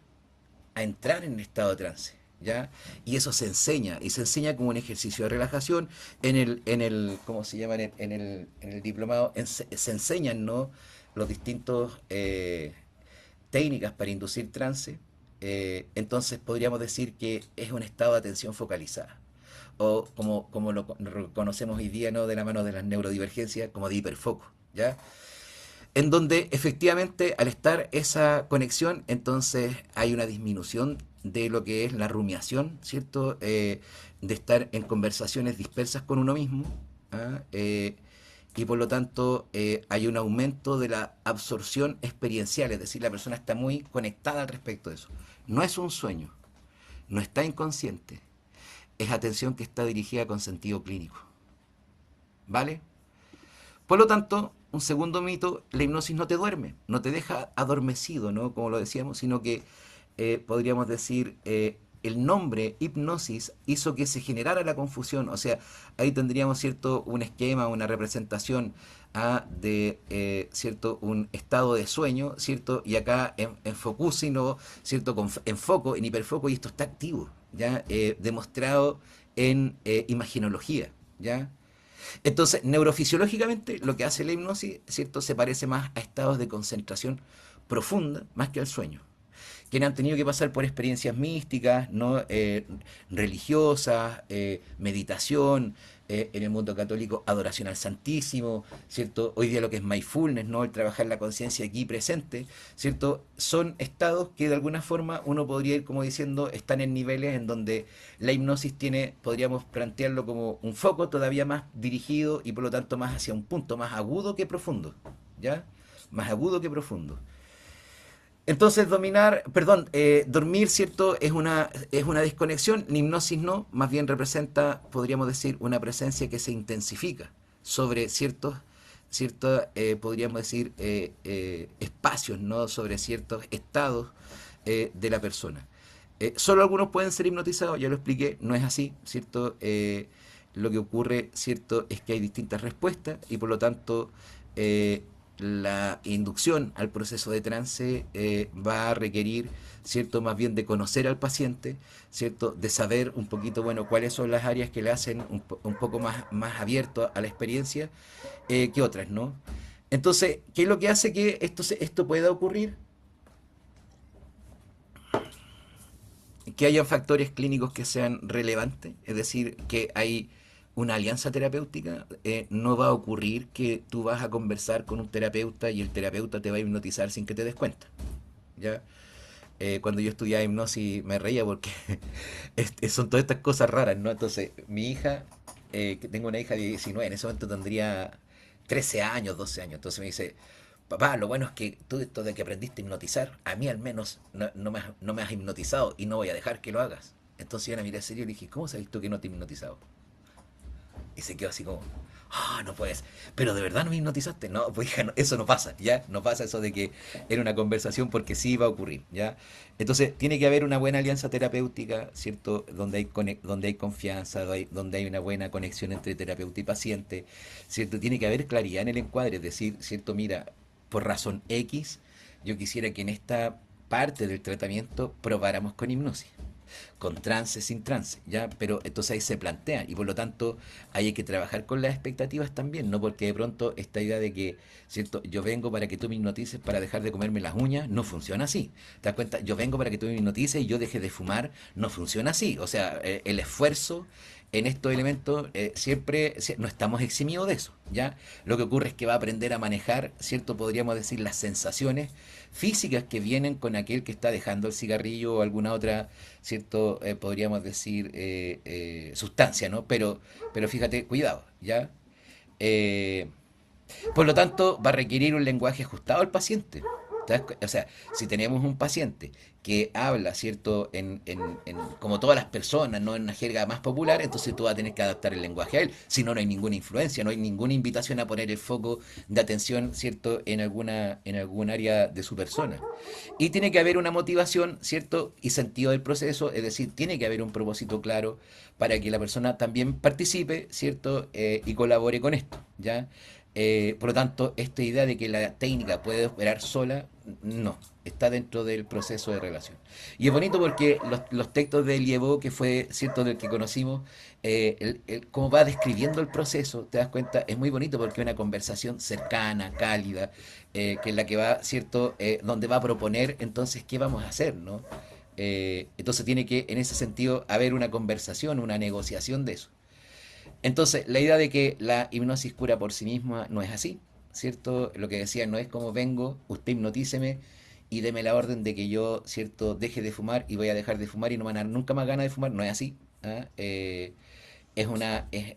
a entrar en el estado de trance, ¿ya? Y eso se enseña, y se enseña como un ejercicio de relajación ¿cómo se llama? En el diplomado, se enseñan, ¿no?, los distintos técnicas para inducir trance. Entonces podríamos decir que es un estado de atención focalizada o como lo conocemos hoy día, ¿no?, de la mano de las neurodivergencias, como de hiperfoco, ¿ya? En donde efectivamente al estar esa conexión, entonces hay una disminución de lo que es la rumiación, ¿cierto? De estar en conversaciones dispersas con uno mismo, ¿ah? Y por lo tanto hay un aumento de la absorción experiencial, es decir, la persona está muy conectada al respecto de eso. No es un sueño, no está inconsciente, es atención que está dirigida con sentido clínico, ¿vale? Por lo tanto, un segundo mito, la hipnosis no te duerme, no te deja adormecido, ¿no?, como lo decíamos, sino que podríamos decir, el nombre hipnosis hizo que se generara la confusión. O sea, ahí tendríamos, ¿cierto?, un esquema, una representación de, ¿cierto?, un estado de sueño, ¿cierto? Y acá en focusino, ¿cierto?, en foco, en hiperfoco, y esto está activo, ¿ya? Demostrado en imaginología, ¿ya? Entonces, neurofisiológicamente, lo que hace la hipnosis, ¿cierto?, se parece más a estados de concentración profunda más que al sueño, quienes han tenido que pasar por experiencias místicas, ¿no? Religiosas, meditación, en el mundo católico, adoración al Santísimo, ¿cierto? Hoy día lo que es mindfulness, ¿no? El trabajar la conciencia aquí presente, ¿cierto? Son estados que de alguna forma uno podría ir como diciendo, están en niveles en donde la hipnosis tiene, podríamos plantearlo como un foco todavía más dirigido y por lo tanto más hacia un punto más agudo que profundo, ¿ya? Más agudo que profundo. Entonces dormir, ¿cierto? Es una desconexión, la hipnosis no, más bien representa, podríamos decir, una presencia que se intensifica sobre podríamos decir, espacios, ¿no? Sobre ciertos estados de la persona. Solo algunos pueden ser hipnotizados, ya lo expliqué, no es así, ¿cierto? Lo que ocurre, ¿cierto?, es que hay distintas respuestas y por lo tanto eh, la inducción al proceso de trance va a requerir, ¿cierto?, más bien de conocer al paciente, ¿cierto?, de saber un poquito, bueno, cuáles son las áreas que le hacen un poco más abierto a la experiencia que otras, ¿no? Entonces, ¿qué es lo que hace que esto pueda ocurrir? Que hayan factores clínicos que sean relevantes, es decir, que hay una alianza terapéutica, no va a ocurrir que tú vas a conversar con un terapeuta y el terapeuta te va a hipnotizar sin que te des cuenta. ¿Ya? Cuando yo estudiaba hipnosis me reía porque son todas estas cosas raras, ¿no? Entonces, mi hija, que tengo una hija de 19, en ese momento tendría 13 años, 12 años, entonces me dice, papá, lo bueno es que tú esto de que aprendiste a hipnotizar, a mí al menos no me has hipnotizado y no voy a dejar que lo hagas. Entonces yo la miré serio y le dije, ¿cómo sabes tú que no te he hipnotizado? Y se quedó así como, no puedes, pero de verdad no me hipnotizaste. No, pues hija, eso no pasa, ¿ya? No pasa eso de que era una conversación porque sí va a ocurrir, ¿ya? Entonces tiene que haber una buena alianza terapéutica, ¿cierto? Donde hay confianza, donde hay una buena conexión entre terapeuta y paciente, ¿cierto? Tiene que haber claridad en el encuadre, es decir, ¿cierto? Mira, por razón X, yo quisiera que en esta parte del tratamiento probáramos con hipnosis, con trance, sin trance, ¿ya? Pero entonces ahí se plantean y por lo tanto ahí hay que trabajar con las expectativas también, no porque de pronto esta idea de que, ¿cierto? Yo vengo para que tú me hipnotices para dejar de comerme las uñas, no funciona así. ¿Te das cuenta? Yo vengo para que tú me hipnotices y yo deje de fumar, no funciona así. O sea, el esfuerzo en estos elementos no estamos eximidos de eso, ¿ya? Lo que ocurre es que va a aprender a manejar, ¿cierto? Podríamos decir las sensaciones físicas que vienen con aquel que está dejando el cigarrillo o alguna otra, ¿cierto? Podríamos decir sustancia, ¿no? Pero fíjate, cuidado, ¿ya? Eh, por lo tanto, va a requerir un lenguaje ajustado al paciente. O sea, si tenemos un paciente que habla, ¿cierto?, como todas las personas, no en una jerga más popular, entonces tú vas a tener que adaptar el lenguaje a él. Si no, no hay ninguna influencia, no hay ninguna invitación a poner el foco de atención, ¿cierto?, en algún área de su persona. Y tiene que haber una motivación, ¿cierto?, y sentido del proceso, es decir, tiene que haber un propósito claro para que la persona también participe, ¿cierto?, y colabore con esto, ¿ya? Por lo tanto, esta idea de que la técnica puede operar sola, no, está dentro del proceso de relación. Y es bonito porque los textos de Lievaux, que fue cierto del que conocimos, cómo va describiendo el proceso, te das cuenta, es muy bonito porque es una conversación cercana, cálida, que es la que va, cierto, donde va a proponer entonces qué vamos a hacer, ¿no? Entonces tiene que, en ese sentido, haber una conversación, una negociación de eso. Entonces, la idea de que la hipnosis cura por sí misma no es así, ¿cierto? Lo que decía, no es como vengo, usted hipnotíceme y deme la orden de que yo, ¿cierto?, deje de fumar y voy a dejar de fumar y no me van a dar nunca más ganas de fumar, no es así. ¿Ah?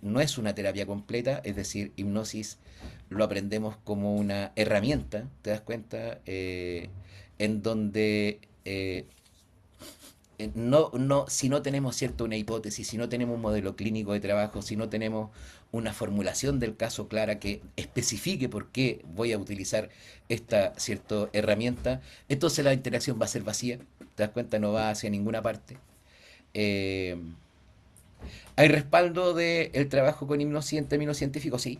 No es una terapia completa, es decir, hipnosis lo aprendemos como una herramienta, ¿te das cuenta? En donde si no tenemos cierto una hipótesis, si no tenemos un modelo clínico de trabajo, si no tenemos una formulación del caso clara que especifique por qué voy a utilizar esta cierta herramienta, entonces la interacción va a ser vacía, te das cuenta, no va hacia ninguna parte. Eh, ¿Hay respaldo del trabajo con hipnosis en términos científicos? Sí.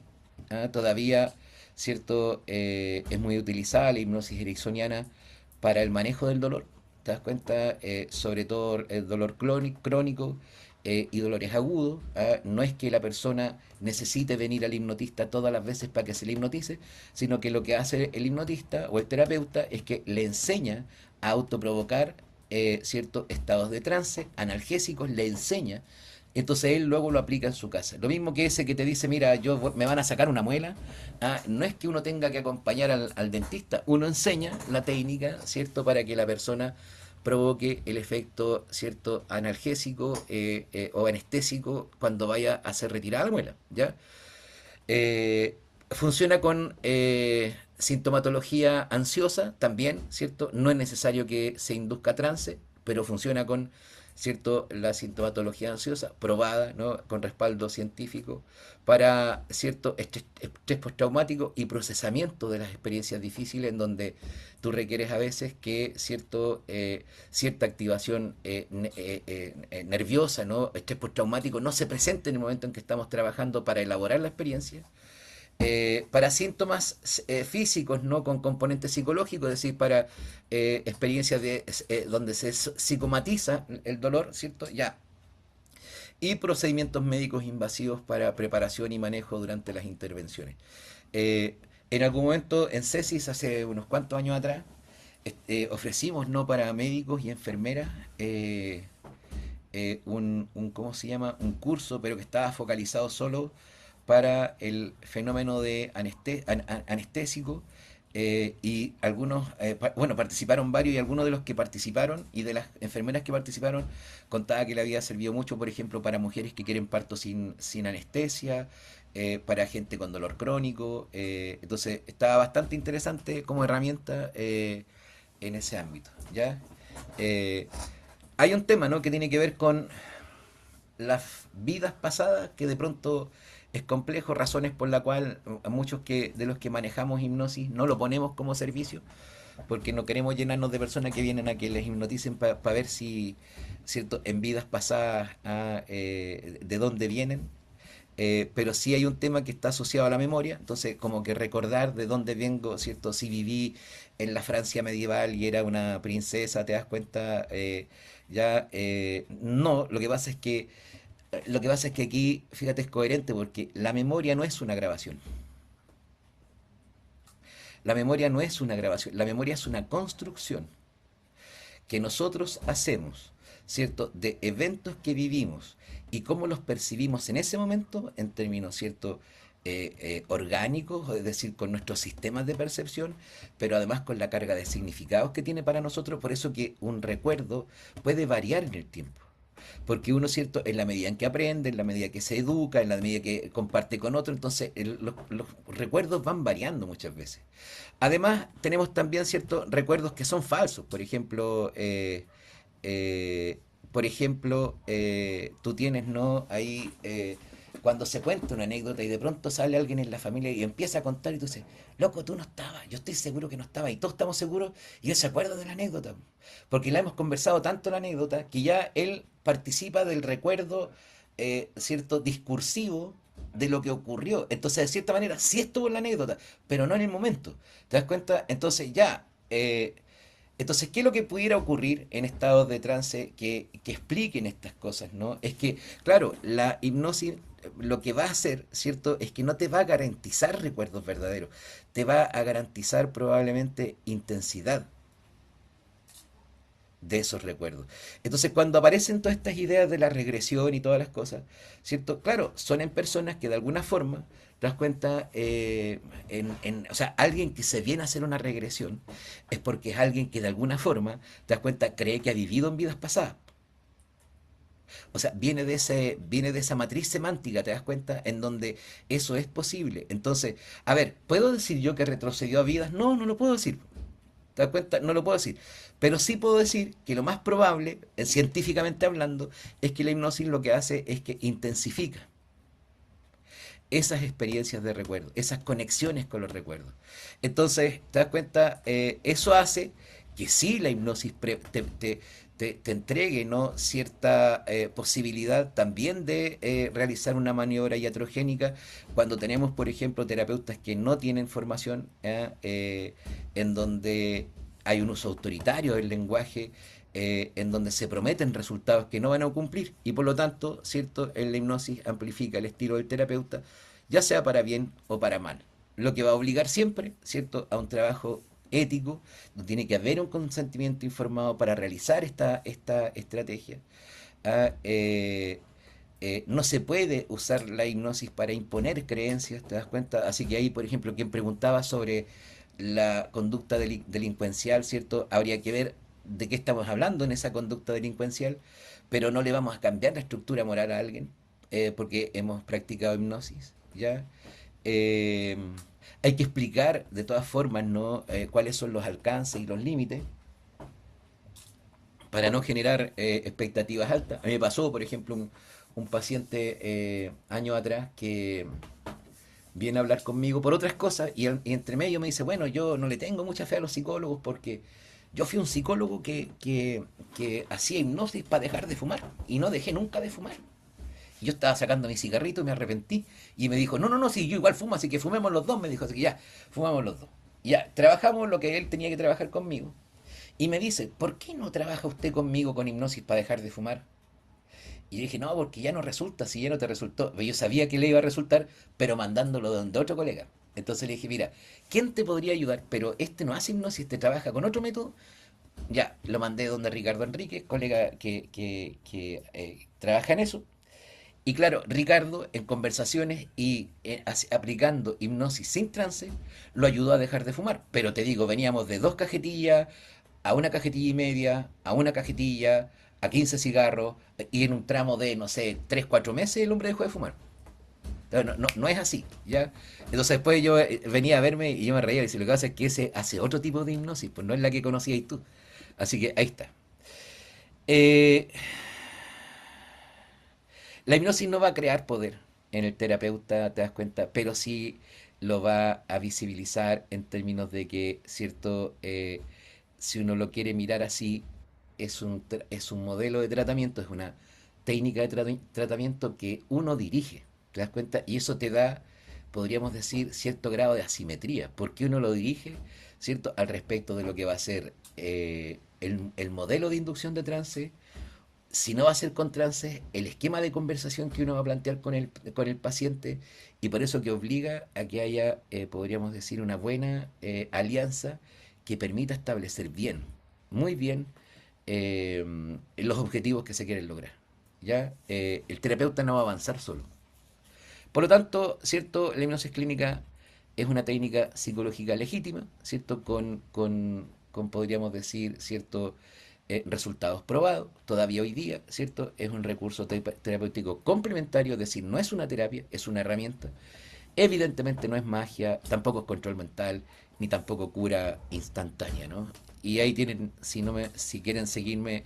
Todavía, ¿cierto? Es muy utilizada la hipnosis ericksoniana para el manejo del dolor. ¿Te das cuenta? Sobre todo el dolor crónico y dolores agudos. No es que la persona necesite venir al hipnotista todas las veces para que se le hipnotice, sino que lo que hace el hipnotista o el terapeuta es que le enseña a autoprovocar ciertos estados de trance, analgésicos, le enseña, entonces él luego lo aplica en su casa. Lo mismo que ese que te dice, mira, me van a sacar una muela. No es que uno tenga que acompañar al dentista, uno enseña la técnica, ¿cierto? Para que la persona provoque el efecto, ¿cierto? Analgésico o anestésico cuando vaya a ser retirada la muela, ¿ya? Funciona con sintomatología ansiosa también, ¿cierto? No es necesario que se induzca trance, pero funciona con, ¿cierto? La sintomatología ansiosa probada, ¿no? Con respaldo científico para, ¿cierto? Estrés postraumático y procesamiento de las experiencias difíciles en donde tú requieres a veces que, ¿cierto? Cierta activación nerviosa, ¿no? Estrés postraumático no se presente en el momento en que estamos trabajando para elaborar la experiencia. Para síntomas físicos, ¿no? Con componentes psicológicos, es decir, para experiencias donde se psicomatiza el dolor, ¿cierto? Ya. Y procedimientos médicos invasivos para preparación y manejo durante las intervenciones. Eh, en algún momento en CESIS, hace unos cuantos años atrás, ofrecimos, ¿no? Para médicos y enfermeras ¿cómo se llama? Un curso, pero que estaba focalizado solo para el fenómeno de anestésico y algunos, bueno, participaron varios y algunos de los que participaron y de las enfermeras que participaron contaba que le había servido mucho, por ejemplo, para mujeres que quieren parto sin anestesia, para gente con dolor crónico, entonces estaba bastante interesante como herramienta en ese ámbito, ¿ya? Eh, Hay un tema, ¿no? Que tiene que ver con las vidas pasadas, que de pronto es complejo, razones por la cual a muchos de los que manejamos hipnosis no lo ponemos como servicio, porque no queremos llenarnos de personas que vienen a que les hipnoticen para ver si, cierto, en vidas pasadas de dónde vienen. Pero sí hay un tema que está asociado a la memoria, entonces como que recordar de dónde vengo, ¿cierto? Si viví en la Francia medieval y era una princesa, ¿te das cuenta? No, lo que pasa es que aquí, fíjate, es coherente porque la memoria no es una grabación. La memoria no es una grabación, la memoria es una construcción que nosotros hacemos, ¿cierto? De eventos que vivimos y cómo los percibimos en ese momento en términos, ¿cierto? Orgánicos, es decir, con nuestros sistemas de percepción, pero además con la carga de significados que tiene para nosotros, por eso que un recuerdo puede variar en el tiempo. Porque uno, ¿cierto? En la medida en que aprende, en la medida que se educa, en la medida que comparte con otro, entonces los recuerdos van variando muchas veces. Además, tenemos también ciertos recuerdos que son falsos. Eh, por ejemplo, tú tienes, ¿no? Ahí, cuando se cuenta una anécdota y de pronto sale alguien en la familia y empieza a contar y tú dices, loco, tú no estabas, yo estoy seguro que no estabas y todos estamos seguros y él se acuerda de la anécdota. Porque la hemos conversado tanto la anécdota que ya él participa del recuerdo, cierto, discursivo de lo que ocurrió. Entonces, de cierta manera, sí estuvo en la anécdota, pero no en el momento. ¿Te das cuenta? Entonces, entonces, ¿qué es lo que pudiera ocurrir en estados de trance que expliquen estas cosas, ¿no? Es que, claro, la hipnosis lo que va a hacer, ¿cierto? Es que no te va a garantizar recuerdos verdaderos, te va a garantizar probablemente intensidad de esos recuerdos. Entonces, cuando aparecen todas estas ideas de la regresión y todas las cosas, ¿cierto? Claro, son en personas que de alguna forma, te das cuenta, o sea, alguien que se viene a hacer una regresión es porque es alguien que de alguna forma, te das cuenta, cree que ha vivido en vidas pasadas. O sea, viene de esa matriz semántica, ¿te das cuenta? En donde eso es posible. Entonces, a ver, ¿puedo decir yo que retrocedió a vidas? No, no lo puedo decir. ¿Te das cuenta? No lo puedo decir. Pero sí puedo decir que lo más probable, científicamente hablando, es que la hipnosis lo que hace es que intensifica esas experiencias de recuerdo, esas conexiones con los recuerdos. Entonces, ¿te das cuenta? Eso hace que sí la hipnosis te entregue, ¿no?, cierta posibilidad también de realizar una maniobra iatrogénica cuando tenemos, por ejemplo, terapeutas que no tienen formación, en donde hay un uso autoritario del lenguaje, en donde se prometen resultados que no van a cumplir y por lo tanto, ¿cierto?, en la hipnosis amplifica el estilo del terapeuta, ya sea para bien o para mal. Lo que va a obligar siempre, ¿cierto?, a un trabajo ético, donde tiene que haber un consentimiento informado para realizar esta estrategia. Ah, no se puede usar la hipnosis para imponer creencias, ¿te das cuenta? Así que ahí, por ejemplo, quien preguntaba sobre la conducta delincuencial, ¿cierto? Habría que ver de qué estamos hablando en esa conducta delincuencial, pero no le vamos a cambiar la estructura moral a alguien, porque hemos practicado hipnosis, ¿ya? Eh, Hay que explicar de todas formas, ¿no?, cuáles son los alcances y los límites para no generar expectativas altas. A mí me pasó, por ejemplo, un paciente años atrás que viene a hablar conmigo por otras cosas y entre medio me dice, bueno, yo no le tengo mucha fe a los psicólogos porque yo fui un psicólogo que hacía hipnosis para dejar de fumar y no dejé nunca de fumar. Y yo estaba sacando mi cigarrito y me arrepentí. Y me dijo, no, no, no, si yo igual fumo, así que fumemos los dos. Me dijo, así que ya, fumamos los dos. Ya, trabajamos lo que él tenía que trabajar conmigo. Y me dice, ¿por qué no trabaja usted conmigo con hipnosis para dejar de fumar? Y yo dije, no, porque ya no resulta, si ya no te resultó. Yo sabía que le iba a resultar, pero mandándolo donde otro colega. Entonces le dije, mira, ¿quién te podría ayudar? Pero este no hace hipnosis, este trabaja con otro método. Ya, lo mandé donde Ricardo Enrique, colega que trabaja en eso. Y claro, Ricardo en conversaciones y aplicando hipnosis sin trance, lo ayudó a dejar de fumar. Pero te digo, veníamos de 2 cajetillas a 1 cajetilla y media, a 1 cajetilla, a 15 cigarros, y en un tramo de, no sé, 3 4 meses el hombre dejó de fumar. No, no, no es así, ¿ya? Entonces después yo venía a verme y yo me reía y decía, lo que pasa es que ese hace otro tipo de hipnosis, pues no es la que conocías tú. Así que ahí está. Eh, la hipnosis no va a crear poder en el terapeuta, te das cuenta, pero sí lo va a visibilizar en términos de que, cierto, si uno lo quiere mirar así, es un modelo de tratamiento, es una técnica de tratamiento que uno dirige, ¿te das cuenta? Y eso te da, podríamos decir, cierto grado de asimetría, porque uno lo dirige, ¿cierto?, al respecto de lo que va a ser el modelo de inducción de trance, si no va a ser con trances, el esquema de conversación que uno va a plantear con el paciente, y por eso que obliga a que haya, podríamos decir, una buena alianza que permita establecer bien, muy bien, los objetivos que se quieren lograr. ¿Ya? El terapeuta no va a avanzar solo. Por lo tanto, ¿cierto? La hipnosis clínica es una técnica psicológica legítima, ¿cierto? Podríamos decir, ¿cierto?, resultados probados, todavía hoy día, ¿cierto? Es un recurso terapéutico complementario, es decir, no es una terapia, es una herramienta. Evidentemente no es magia, tampoco es control mental, ni tampoco cura instantánea, ¿no? Y ahí tienen, si quieren seguirme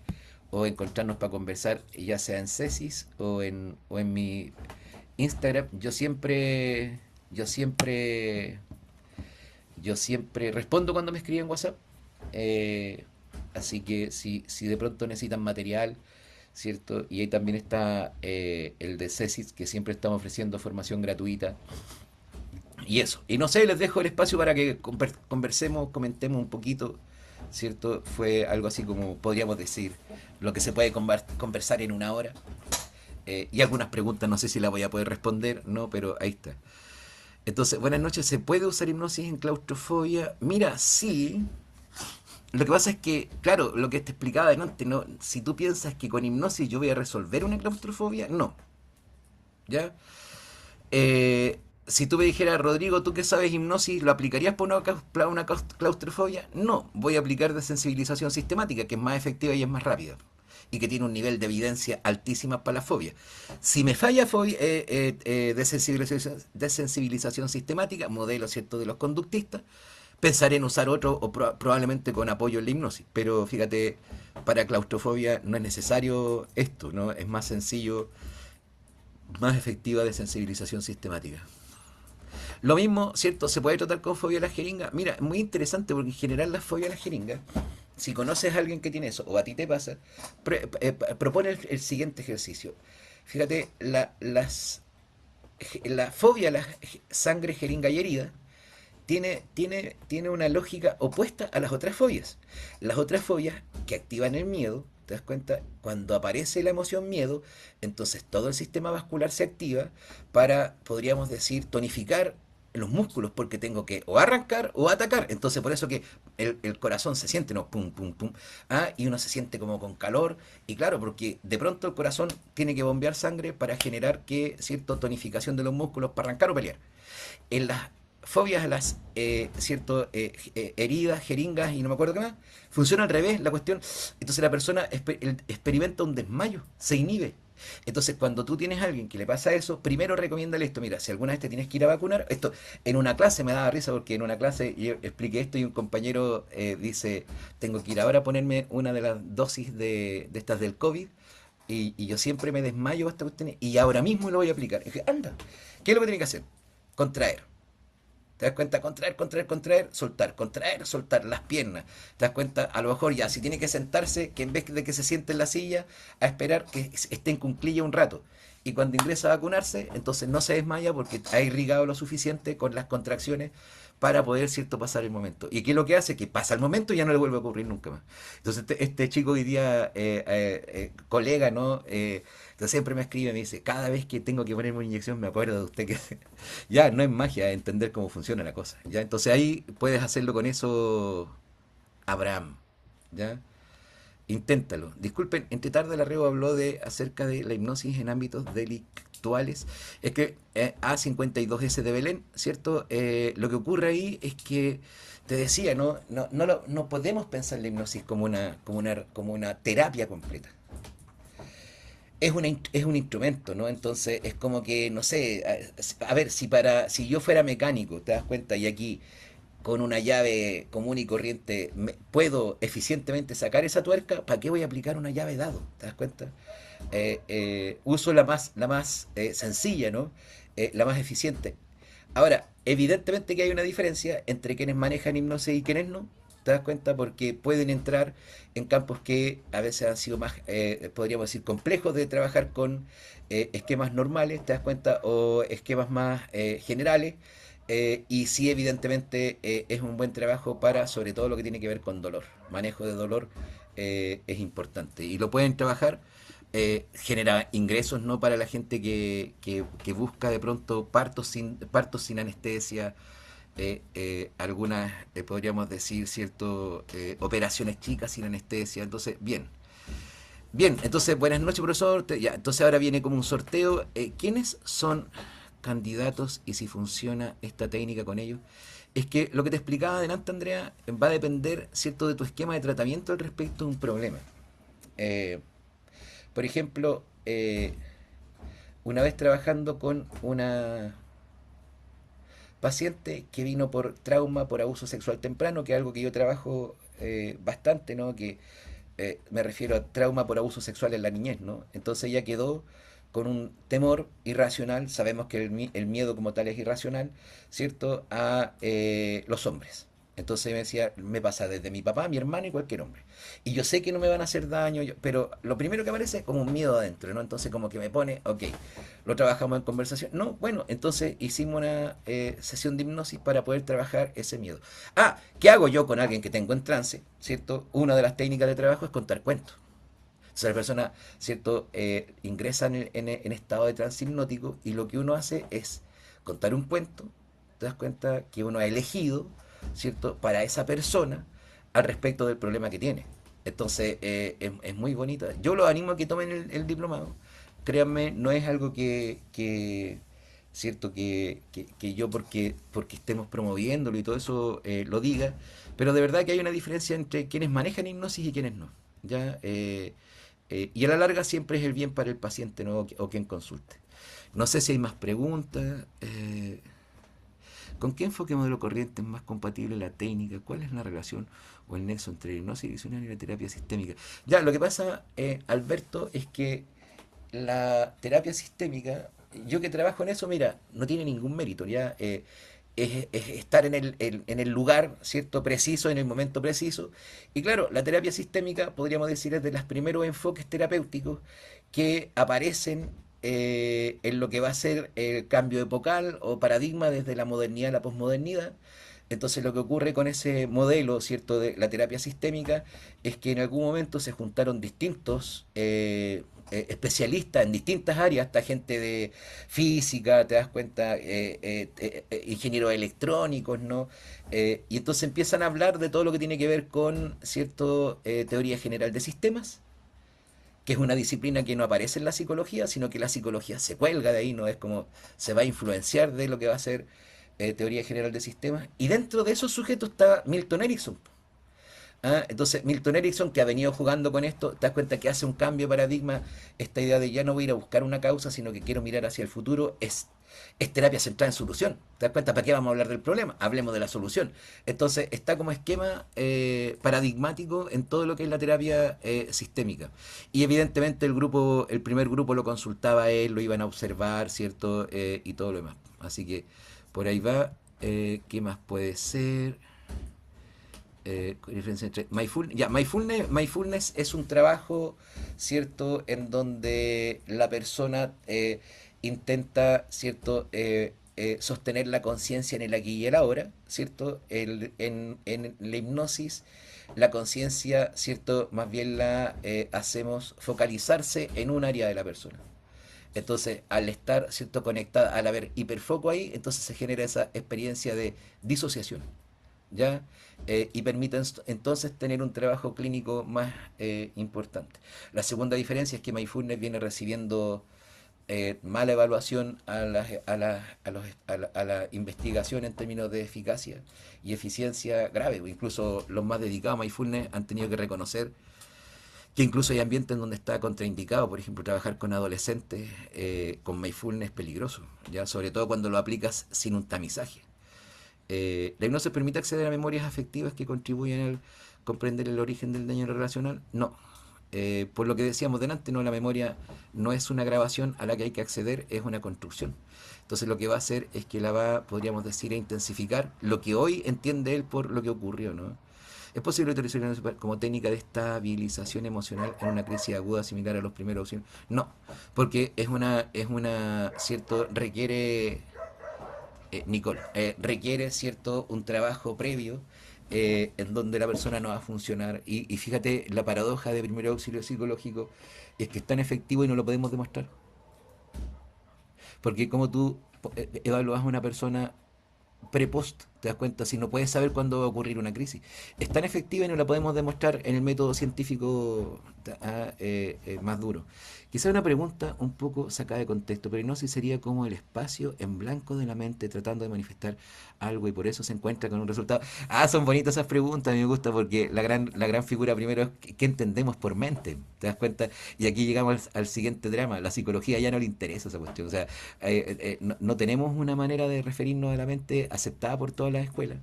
o encontrarnos para conversar, ya sea en Cesis o en mi Instagram, yo siempre respondo cuando me escriben WhatsApp. Eh, Así que si de pronto necesitan material, ¿cierto? Y ahí también está el de Cesis, que siempre estamos ofreciendo formación gratuita. Y eso. Y no sé, les dejo el espacio para que conversemos, comentemos un poquito, ¿cierto? Fue algo así como, podríamos decir, lo que se puede conversar en una hora. Y algunas preguntas, no sé si las voy a poder responder, no, pero ahí está. Entonces, buenas noches. ¿Se puede usar hipnosis en claustrofobia? Mira, sí. Lo que pasa es que, claro, lo que te explicaba antes, no, si tú piensas que con hipnosis yo voy a resolver una claustrofobia, no. ¿Ya? Si tú me dijeras, Rodrigo, ¿tú que sabes hipnosis, lo aplicarías para una claustrofobia? No, voy a aplicar desensibilización sistemática, que es más efectiva y es más rápida. Y que tiene un nivel de evidencia altísima para la fobia. Si me falla desensibilización sistemática, modelo, ¿cierto?, de los conductistas, pensaré en usar otro o probablemente con apoyo en la hipnosis. Pero fíjate, para claustrofobia no es necesario esto, ¿no? Es más sencillo, más efectiva de sensibilización sistemática. Lo mismo, ¿cierto? Se puede tratar con fobia a la jeringa. Mira, muy interesante porque en general la fobia a la jeringa si conoces a alguien que tiene eso, o a ti te pasa, propone el siguiente ejercicio. Fíjate, la fobia a la sangre, jeringa y herida tiene una lógica opuesta a las otras fobias. Las otras fobias que activan el miedo, ¿te das cuenta? Cuando aparece la emoción miedo, entonces todo el sistema vascular se activa para, podríamos decir, tonificar los músculos porque tengo que o arrancar o atacar. Entonces por eso que el corazón se siente, ¿no? Pum, pum, pum. Ah, y uno se siente como con calor. Y claro, porque de pronto el corazón tiene que bombear sangre para generar que cierta tonificación de los músculos para arrancar o pelear. En las fobias a las heridas, jeringas y no me acuerdo qué más, funciona al revés la cuestión. Entonces la persona experimenta un desmayo, se inhibe. Entonces, cuando tú tienes a alguien que le pasa eso, primero recomiéndale esto. Mira, si alguna vez te tienes que ir a vacunar, esto en una clase me daba risa porque en una clase yo expliqué esto y un compañero dice, tengo que ir ahora a ponerme una de las dosis de estas del COVID y yo siempre me desmayo esta cuestión y ahora mismo lo voy a aplicar. Y dije, anda, ¿qué es lo que tiene que hacer? Contraer. ¿Te das cuenta? Contraer, contraer, contraer, soltar las piernas. ¿Te das cuenta? A lo mejor ya, si tiene que sentarse, que en vez de que se siente en la silla, a esperar que esté en cunclilla un rato. Y cuando ingresa a vacunarse, entonces no se desmaya porque ha irrigado lo suficiente con las contracciones para poder, cierto, pasar el momento. ¿Y qué es lo que hace? Que pasa el momento y ya no le vuelve a ocurrir nunca más. Entonces este chico hoy día, colega, ¿no? Entonces siempre me escribe, me dice, cada vez que tengo que ponerme una inyección me acuerdo de usted que ya no es magia entender cómo funciona la cosa. Ya, entonces ahí puedes hacerlo con eso, Abraham. ¿Ya? Inténtalo. Disculpen, entre tarde la Reo habló de acerca de la hipnosis en ámbitos delictuales. Es que A52S de Belén, ¿cierto? Lo que ocurre ahí es que te decía, no podemos pensar la hipnosis como una terapia completa. Es un instrumento, ¿no? Entonces es como que, no sé, a ver, si yo fuera mecánico, te das cuenta, y aquí con una llave común y corriente puedo eficientemente sacar esa tuerca, ¿para qué voy a aplicar una llave dado? ¿Te das cuenta? Uso la más sencilla, ¿no? La más eficiente. Ahora, evidentemente que hay una diferencia entre quienes manejan hipnosis y quienes no. ¿Te das cuenta? Porque pueden entrar en campos que a veces han sido más, podríamos decir, complejos de trabajar con esquemas normales, ¿te das cuenta? O esquemas más generales. Y sí, evidentemente es un buen trabajo para, sobre todo lo que tiene que ver con dolor. Manejo de dolor es importante. Y lo pueden trabajar, genera ingresos no para la gente que busca de pronto partos sin anestesia, algunas, podríamos decir, operaciones chicas sin anestesia. Entonces, bien. Bien, entonces, buenas noches, profesor. Ya, entonces ahora viene como un sorteo. ¿Quiénes son candidatos y si funciona esta técnica con ellos? Es que lo que te explicaba adelante, Andrea, va a depender, ¿cierto?, de tu esquema de tratamiento al respecto de un problema. Eh, por ejemplo, una vez trabajando con una paciente que vino por trauma por abuso sexual temprano, que es algo que yo trabajo bastante, ¿no? Que me refiero a trauma por abuso sexual en la niñez, ¿no? Entonces ella quedó con un temor irracional, sabemos que el miedo como tal es irracional, ¿cierto? A los hombres. Entonces me decía, me pasa desde mi papá, mi hermano y cualquier hombre. Y yo sé que no me van a hacer daño, pero lo primero que aparece es como un miedo adentro, ¿no? Entonces como que me pone, ok, lo trabajamos en conversación. No, bueno, entonces hicimos una sesión de hipnosis para poder trabajar ese miedo. Ah, ¿qué hago yo con alguien que tengo en trance? ¿Cierto? Una de las técnicas de trabajo es contar cuentos. Entonces la persona, ¿cierto? Ingresa en estado de trance hipnótico y lo que uno hace es contar un cuento. Te das cuenta que uno ha elegido, ¿cierto? Para esa persona al respecto del problema que tiene. Entonces es muy bonita. Yo los animo a que tomen el diplomado. Créanme, no es algo cierto, que yo porque estemos promoviéndolo y todo eso lo diga, pero de verdad que hay una diferencia entre quienes manejan hipnosis y quienes no. ¿Ya? Y a la larga siempre es el bien para el paciente, ¿no? O quien consulte. No sé si hay más preguntas. ¿Con qué enfoque modelo corriente es más compatible la técnica? ¿Cuál es la relación o el nexo entre la hipnosis tradicional y la terapia sistémica? Ya, lo que pasa, Alberto, es que la terapia sistémica, yo que trabajo en eso, mira, no tiene ningún mérito. Ya, es estar en el lugar, ¿cierto? Preciso, en el momento preciso. Y claro, la terapia sistémica, podríamos decir, es de los primeros enfoques terapéuticos que aparecen en lo que va a ser el cambio epocal o paradigma desde la modernidad a la posmodernidad. Entonces lo que ocurre con ese modelo, ¿cierto?, de la terapia sistémica es que en algún momento se juntaron distintos especialistas en distintas áreas, esta gente de física, te das cuenta, ingenieros electrónicos, ¿no? Y entonces empiezan a hablar de todo lo que tiene que ver con, ¿cierto?, teoría general de sistemas, que es una disciplina que no aparece en la psicología, sino que la psicología se cuelga de ahí, no es como se va a influenciar de lo que va a ser teoría general de sistemas. Y dentro de esos sujetos está Milton Erickson. ¿Ah? Entonces, Milton Erickson, que ha venido jugando con esto, te das cuenta que hace un cambio de paradigma, esta idea de ya no voy a ir a buscar una causa, sino que quiero mirar hacia el futuro, es terapia centrada en solución. ¿Te das cuenta? ¿Para qué vamos a hablar del problema? Hablemos de la solución. Entonces, está como esquema paradigmático en todo lo que es la terapia sistémica. Y evidentemente el primer grupo lo consultaba a él, lo iban a observar, ¿cierto? Y todo lo demás. Así que por ahí va. ¿Qué más puede ser? Diferencia entre mindfulness es un trabajo, cierto, en donde la persona intenta, cierto, sostener la conciencia en el aquí y el ahora, cierto. En la hipnosis la conciencia, cierto, más bien la hacemos focalizarse en un área de la persona. Entonces, al estar, cierto, conectada, al haber hiperfoco ahí, entonces se genera esa experiencia de disociación. ¿Ya? Y permite entonces tener un trabajo clínico más importante. La segunda diferencia es que Mindfulness viene recibiendo mala evaluación a la investigación en términos de eficacia y eficiencia grave. Incluso los más dedicados a Mindfulness han tenido que reconocer que incluso hay ambientes en donde está contraindicado, por ejemplo, trabajar con adolescentes con Mindfulness es peligroso, ¿ya? Sobre todo cuando lo aplicas sin un tamizaje. ¿La hipnosis permite acceder a memorias afectivas que contribuyen a comprender el origen del daño relacional? No. Por lo que decíamos delante, no, la memoria no es una grabación a la que hay que acceder, es una construcción. Entonces lo que va a hacer es que la va, podríamos decir, a intensificar lo que hoy entiende él por lo que ocurrió, ¿no? ¿Es posible utilizar la hipnosis como técnica de estabilización emocional en una crisis aguda similar a los primeros auxilios? No, porque cierto, requiere Nicole, requiere, ¿cierto?, un trabajo previo en donde la persona no va a funcionar. Y fíjate, la paradoja de primer auxilio psicológico es que es tan efectivo y no lo podemos demostrar. Porque como tú evalúas a una persona pre-post, te das cuenta, si no puedes saber cuándo va a ocurrir una crisis. Es tan efectiva y no la podemos demostrar en el método científico más duro. Quizá una pregunta un poco sacada de contexto, pero no si sería como el espacio en blanco de la mente tratando de manifestar algo y por eso se encuentra con un resultado. Ah, son bonitas esas preguntas, a mí me gusta porque la gran figura primero es qué entendemos por mente, ¿te das cuenta? Y aquí llegamos al siguiente drama, la psicología ya no le interesa esa cuestión, o sea, no tenemos una manera de referirnos a la mente aceptada por todas las escuelas.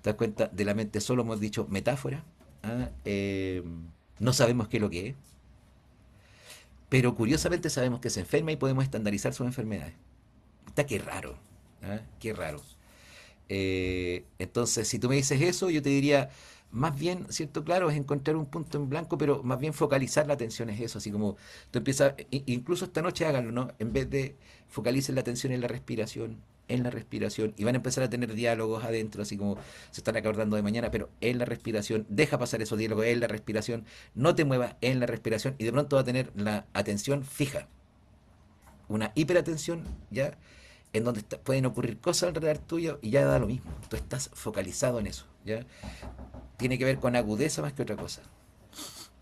¿Te das cuenta? De la mente solo hemos dicho metáfora, ¿ah? No sabemos qué es lo que es, pero curiosamente sabemos que se enferma y podemos estandarizar sus enfermedades. Está qué raro, ¿ah? Qué raro. Entonces, si tú me dices eso, yo te diría, más bien, ¿cierto? Claro, es encontrar un punto en blanco, pero más bien focalizar la atención es eso, así como tú empiezas, incluso esta noche háganlo, ¿no? En vez de focalicen la atención en la respiración, y van a empezar a tener diálogos adentro, así como se están acordando de mañana, pero en la respiración, deja pasar esos diálogos en la respiración, no te muevas en la respiración, y de pronto va a tener la atención fija, una hiperatención, ¿ya? En donde pueden ocurrir cosas alrededor tuyo y ya da lo mismo. Tú estás focalizado en eso, ¿ya? Tiene que ver con agudeza más que otra cosa.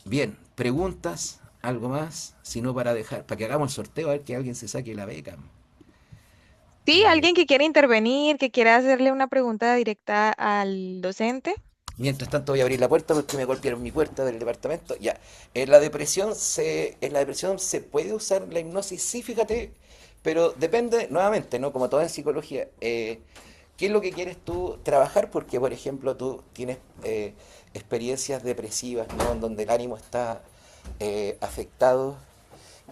Bien, preguntas, algo más, si no para que hagamos el sorteo, a ver que alguien se saque la beca. Sí, Eh, alguien que quiera intervenir, que quiera hacerle una pregunta directa al docente. Mientras tanto voy a abrir la puerta porque me golpearon mi puerta del departamento. Ya, en la depresión se puede usar la hipnosis, sí, fíjate, pero depende, nuevamente, ¿no? Como todo en psicología, ¿qué es lo que quieres tú trabajar? Porque, por ejemplo, tú tienes experiencias depresivas, ¿no? En donde el ánimo está afectado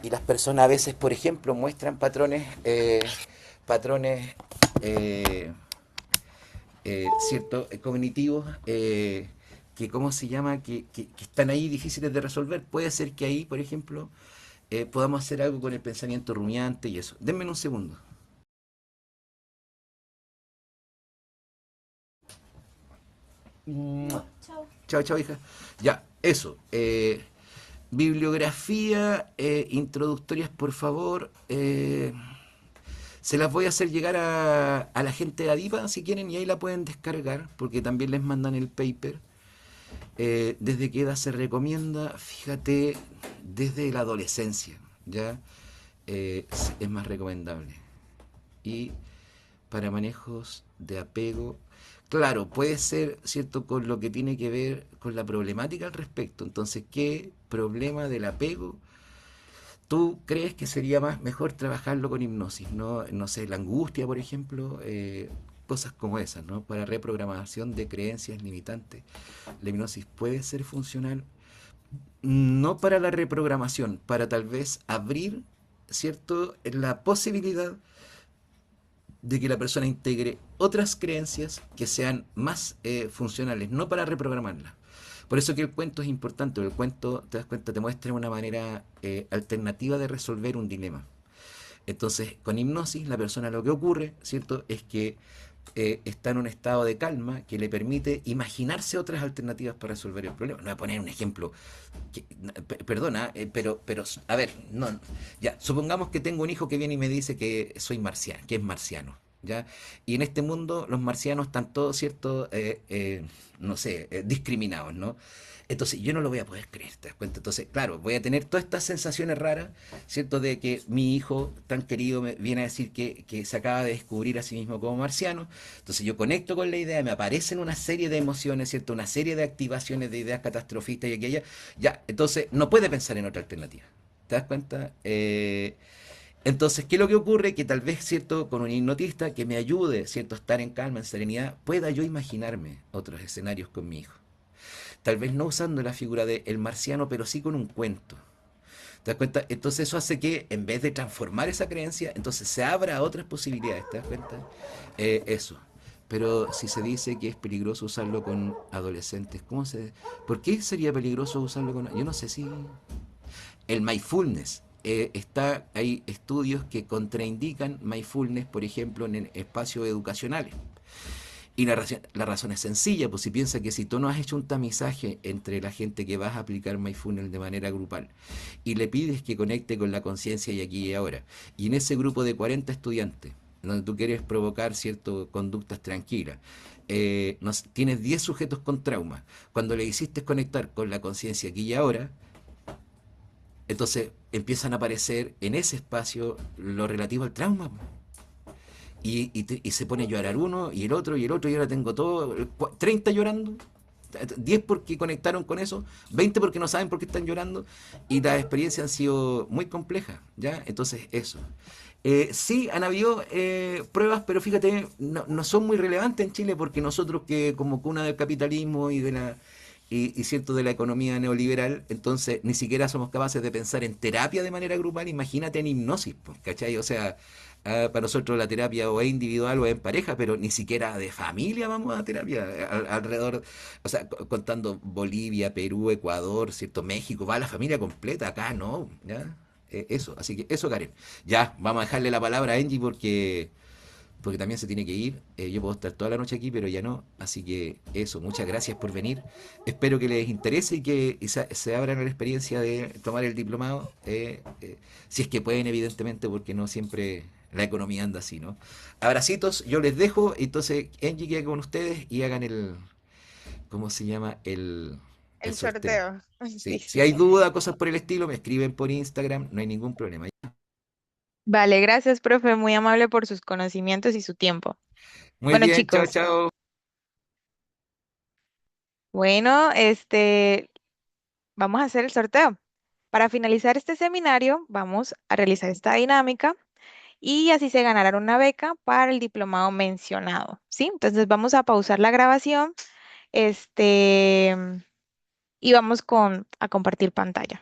y las personas a veces, por ejemplo, muestran patrones, patrones eh, ¿cierto? Cognitivos que, ¿cómo se llama? Que están ahí difíciles de resolver. Puede ser que ahí, por ejemplo, podamos hacer algo con el pensamiento rumiante y eso. Denme un segundo. Chao, chao, hija. Ya, eso. Bibliografía introductorias, por favor. Se las voy a hacer llegar a la gente de Adipa si quieren y ahí la pueden descargar porque también les mandan el paper. ¿Desde qué edad se recomienda? Fíjate, desde la adolescencia, ¿ya? Es más recomendable. Y para manejos de apego, claro, puede ser, ¿cierto?, con lo que tiene que ver con la problemática al respecto. Entonces, ¿qué problema del apego tú crees que sería más mejor trabajarlo con hipnosis? No, no sé, la angustia, por ejemplo, cosas como esas, ¿no? Para reprogramación de creencias limitantes. La hipnosis puede ser funcional, no para la reprogramación, para tal vez abrir, ¿cierto?, la posibilidad de que la persona integre otras creencias que sean más funcionales, no para reprogramarlas. Por eso que el cuento es importante, el cuento, te das cuenta, te muestra una manera alternativa de resolver un dilema. Entonces, con hipnosis, la persona lo que ocurre, ¿cierto?, es que está en un estado de calma que le permite imaginarse otras alternativas para resolver el problema. No voy a poner un ejemplo, que, perdona, pero, a ver, no, ya, supongamos que tengo un hijo que viene y me dice que soy marciano, que es marciano. ¿Ya? Y en este mundo los marcianos están todos, ¿cierto? No sé, discriminados, ¿no? Entonces yo no lo voy a poder creer, ¿te das cuenta? Entonces, claro, voy a tener todas estas sensaciones raras, ¿cierto? De que mi hijo tan querido me viene a decir que se acaba de descubrir a sí mismo como marciano. Entonces yo conecto con la idea, me aparecen una serie de emociones, ¿cierto? Una serie de activaciones de ideas catastrofistas y aquella. Ya, entonces no puede pensar en otra alternativa. ¿Te das cuenta? Entonces, ¿qué es lo que ocurre? Que tal vez, ¿cierto? Con un hipnotista que me ayude, ¿cierto? A estar en calma, en serenidad, pueda yo imaginarme otros escenarios con mi hijo. Tal vez no usando la figura de el marciano, pero sí con un cuento. ¿Te das cuenta? Entonces eso hace que en vez de transformar esa creencia, entonces se abra a otras posibilidades. ¿Te das cuenta? Eso. Pero si se dice que es peligroso usarlo con adolescentes, ¿cómo se...? ¿Por qué sería peligroso usarlo con...? Yo no sé si... El mindfulness. Hay estudios que contraindican mindfulness, por ejemplo, en espacios educacionales. Y la razón es sencilla, pues si piensas que si tú no has hecho un tamizaje entre la gente que vas a aplicar mindfulness de manera grupal y le pides que conecte con la conciencia y aquí y ahora, y en ese grupo de 40 estudiantes, donde tú quieres provocar ciertas conductas tranquilas, tienes 10 sujetos con trauma, cuando le hiciste conectar con la conciencia aquí y ahora, entonces empiezan a aparecer en ese espacio lo relativo al trauma. Y se pone a llorar uno y el otro y el otro y ahora tengo todo, 30 llorando, 10 porque conectaron con eso, 20 porque no saben por qué están llorando y las experiencias han sido muy complejas, ¿ya? Entonces eso. Sí, han habido pruebas, pero fíjate, no son muy relevantes en Chile porque nosotros que como cuna del capitalismo y cierto de la economía neoliberal, entonces ni siquiera somos capaces de pensar en terapia de manera grupal, imagínate en hipnosis, pues, ¿cachai? O sea, para nosotros la terapia o es individual o es en pareja, pero ni siquiera de familia vamos a terapia alrededor, o sea, contando Bolivia, Perú, Ecuador, ¿cierto? México, va la familia completa, acá no, ¿ya? Eso, así que eso, Karen. Ya, vamos a dejarle la palabra a Angie porque también se tiene que ir. Yo puedo estar toda la noche aquí, pero ya no. Así que eso, muchas gracias por venir. Espero que les interese y que se abran a la experiencia de tomar el diplomado. Si es que pueden, evidentemente, porque no siempre la economía anda así, ¿no? Abracitos, yo les dejo. Entonces, Angie queda con ustedes y hagan ¿cómo se llama? El El sorteo. sorteo. Sí, ¿Sí? Si sí. hay dudas, cosas por el estilo, me escriben por Instagram, no hay ningún problema. Vale, gracias, profe. Muy amable por sus conocimientos y su tiempo. Muy Bueno, bien, chao, chicos, chao. bueno, vamos a hacer el sorteo. Para finalizar este seminario, vamos a realizar esta dinámica y así se ganará una beca para el diplomado mencionado, ¿sí? Entonces vamos a pausar la grabación, este, y vamos a compartir pantalla.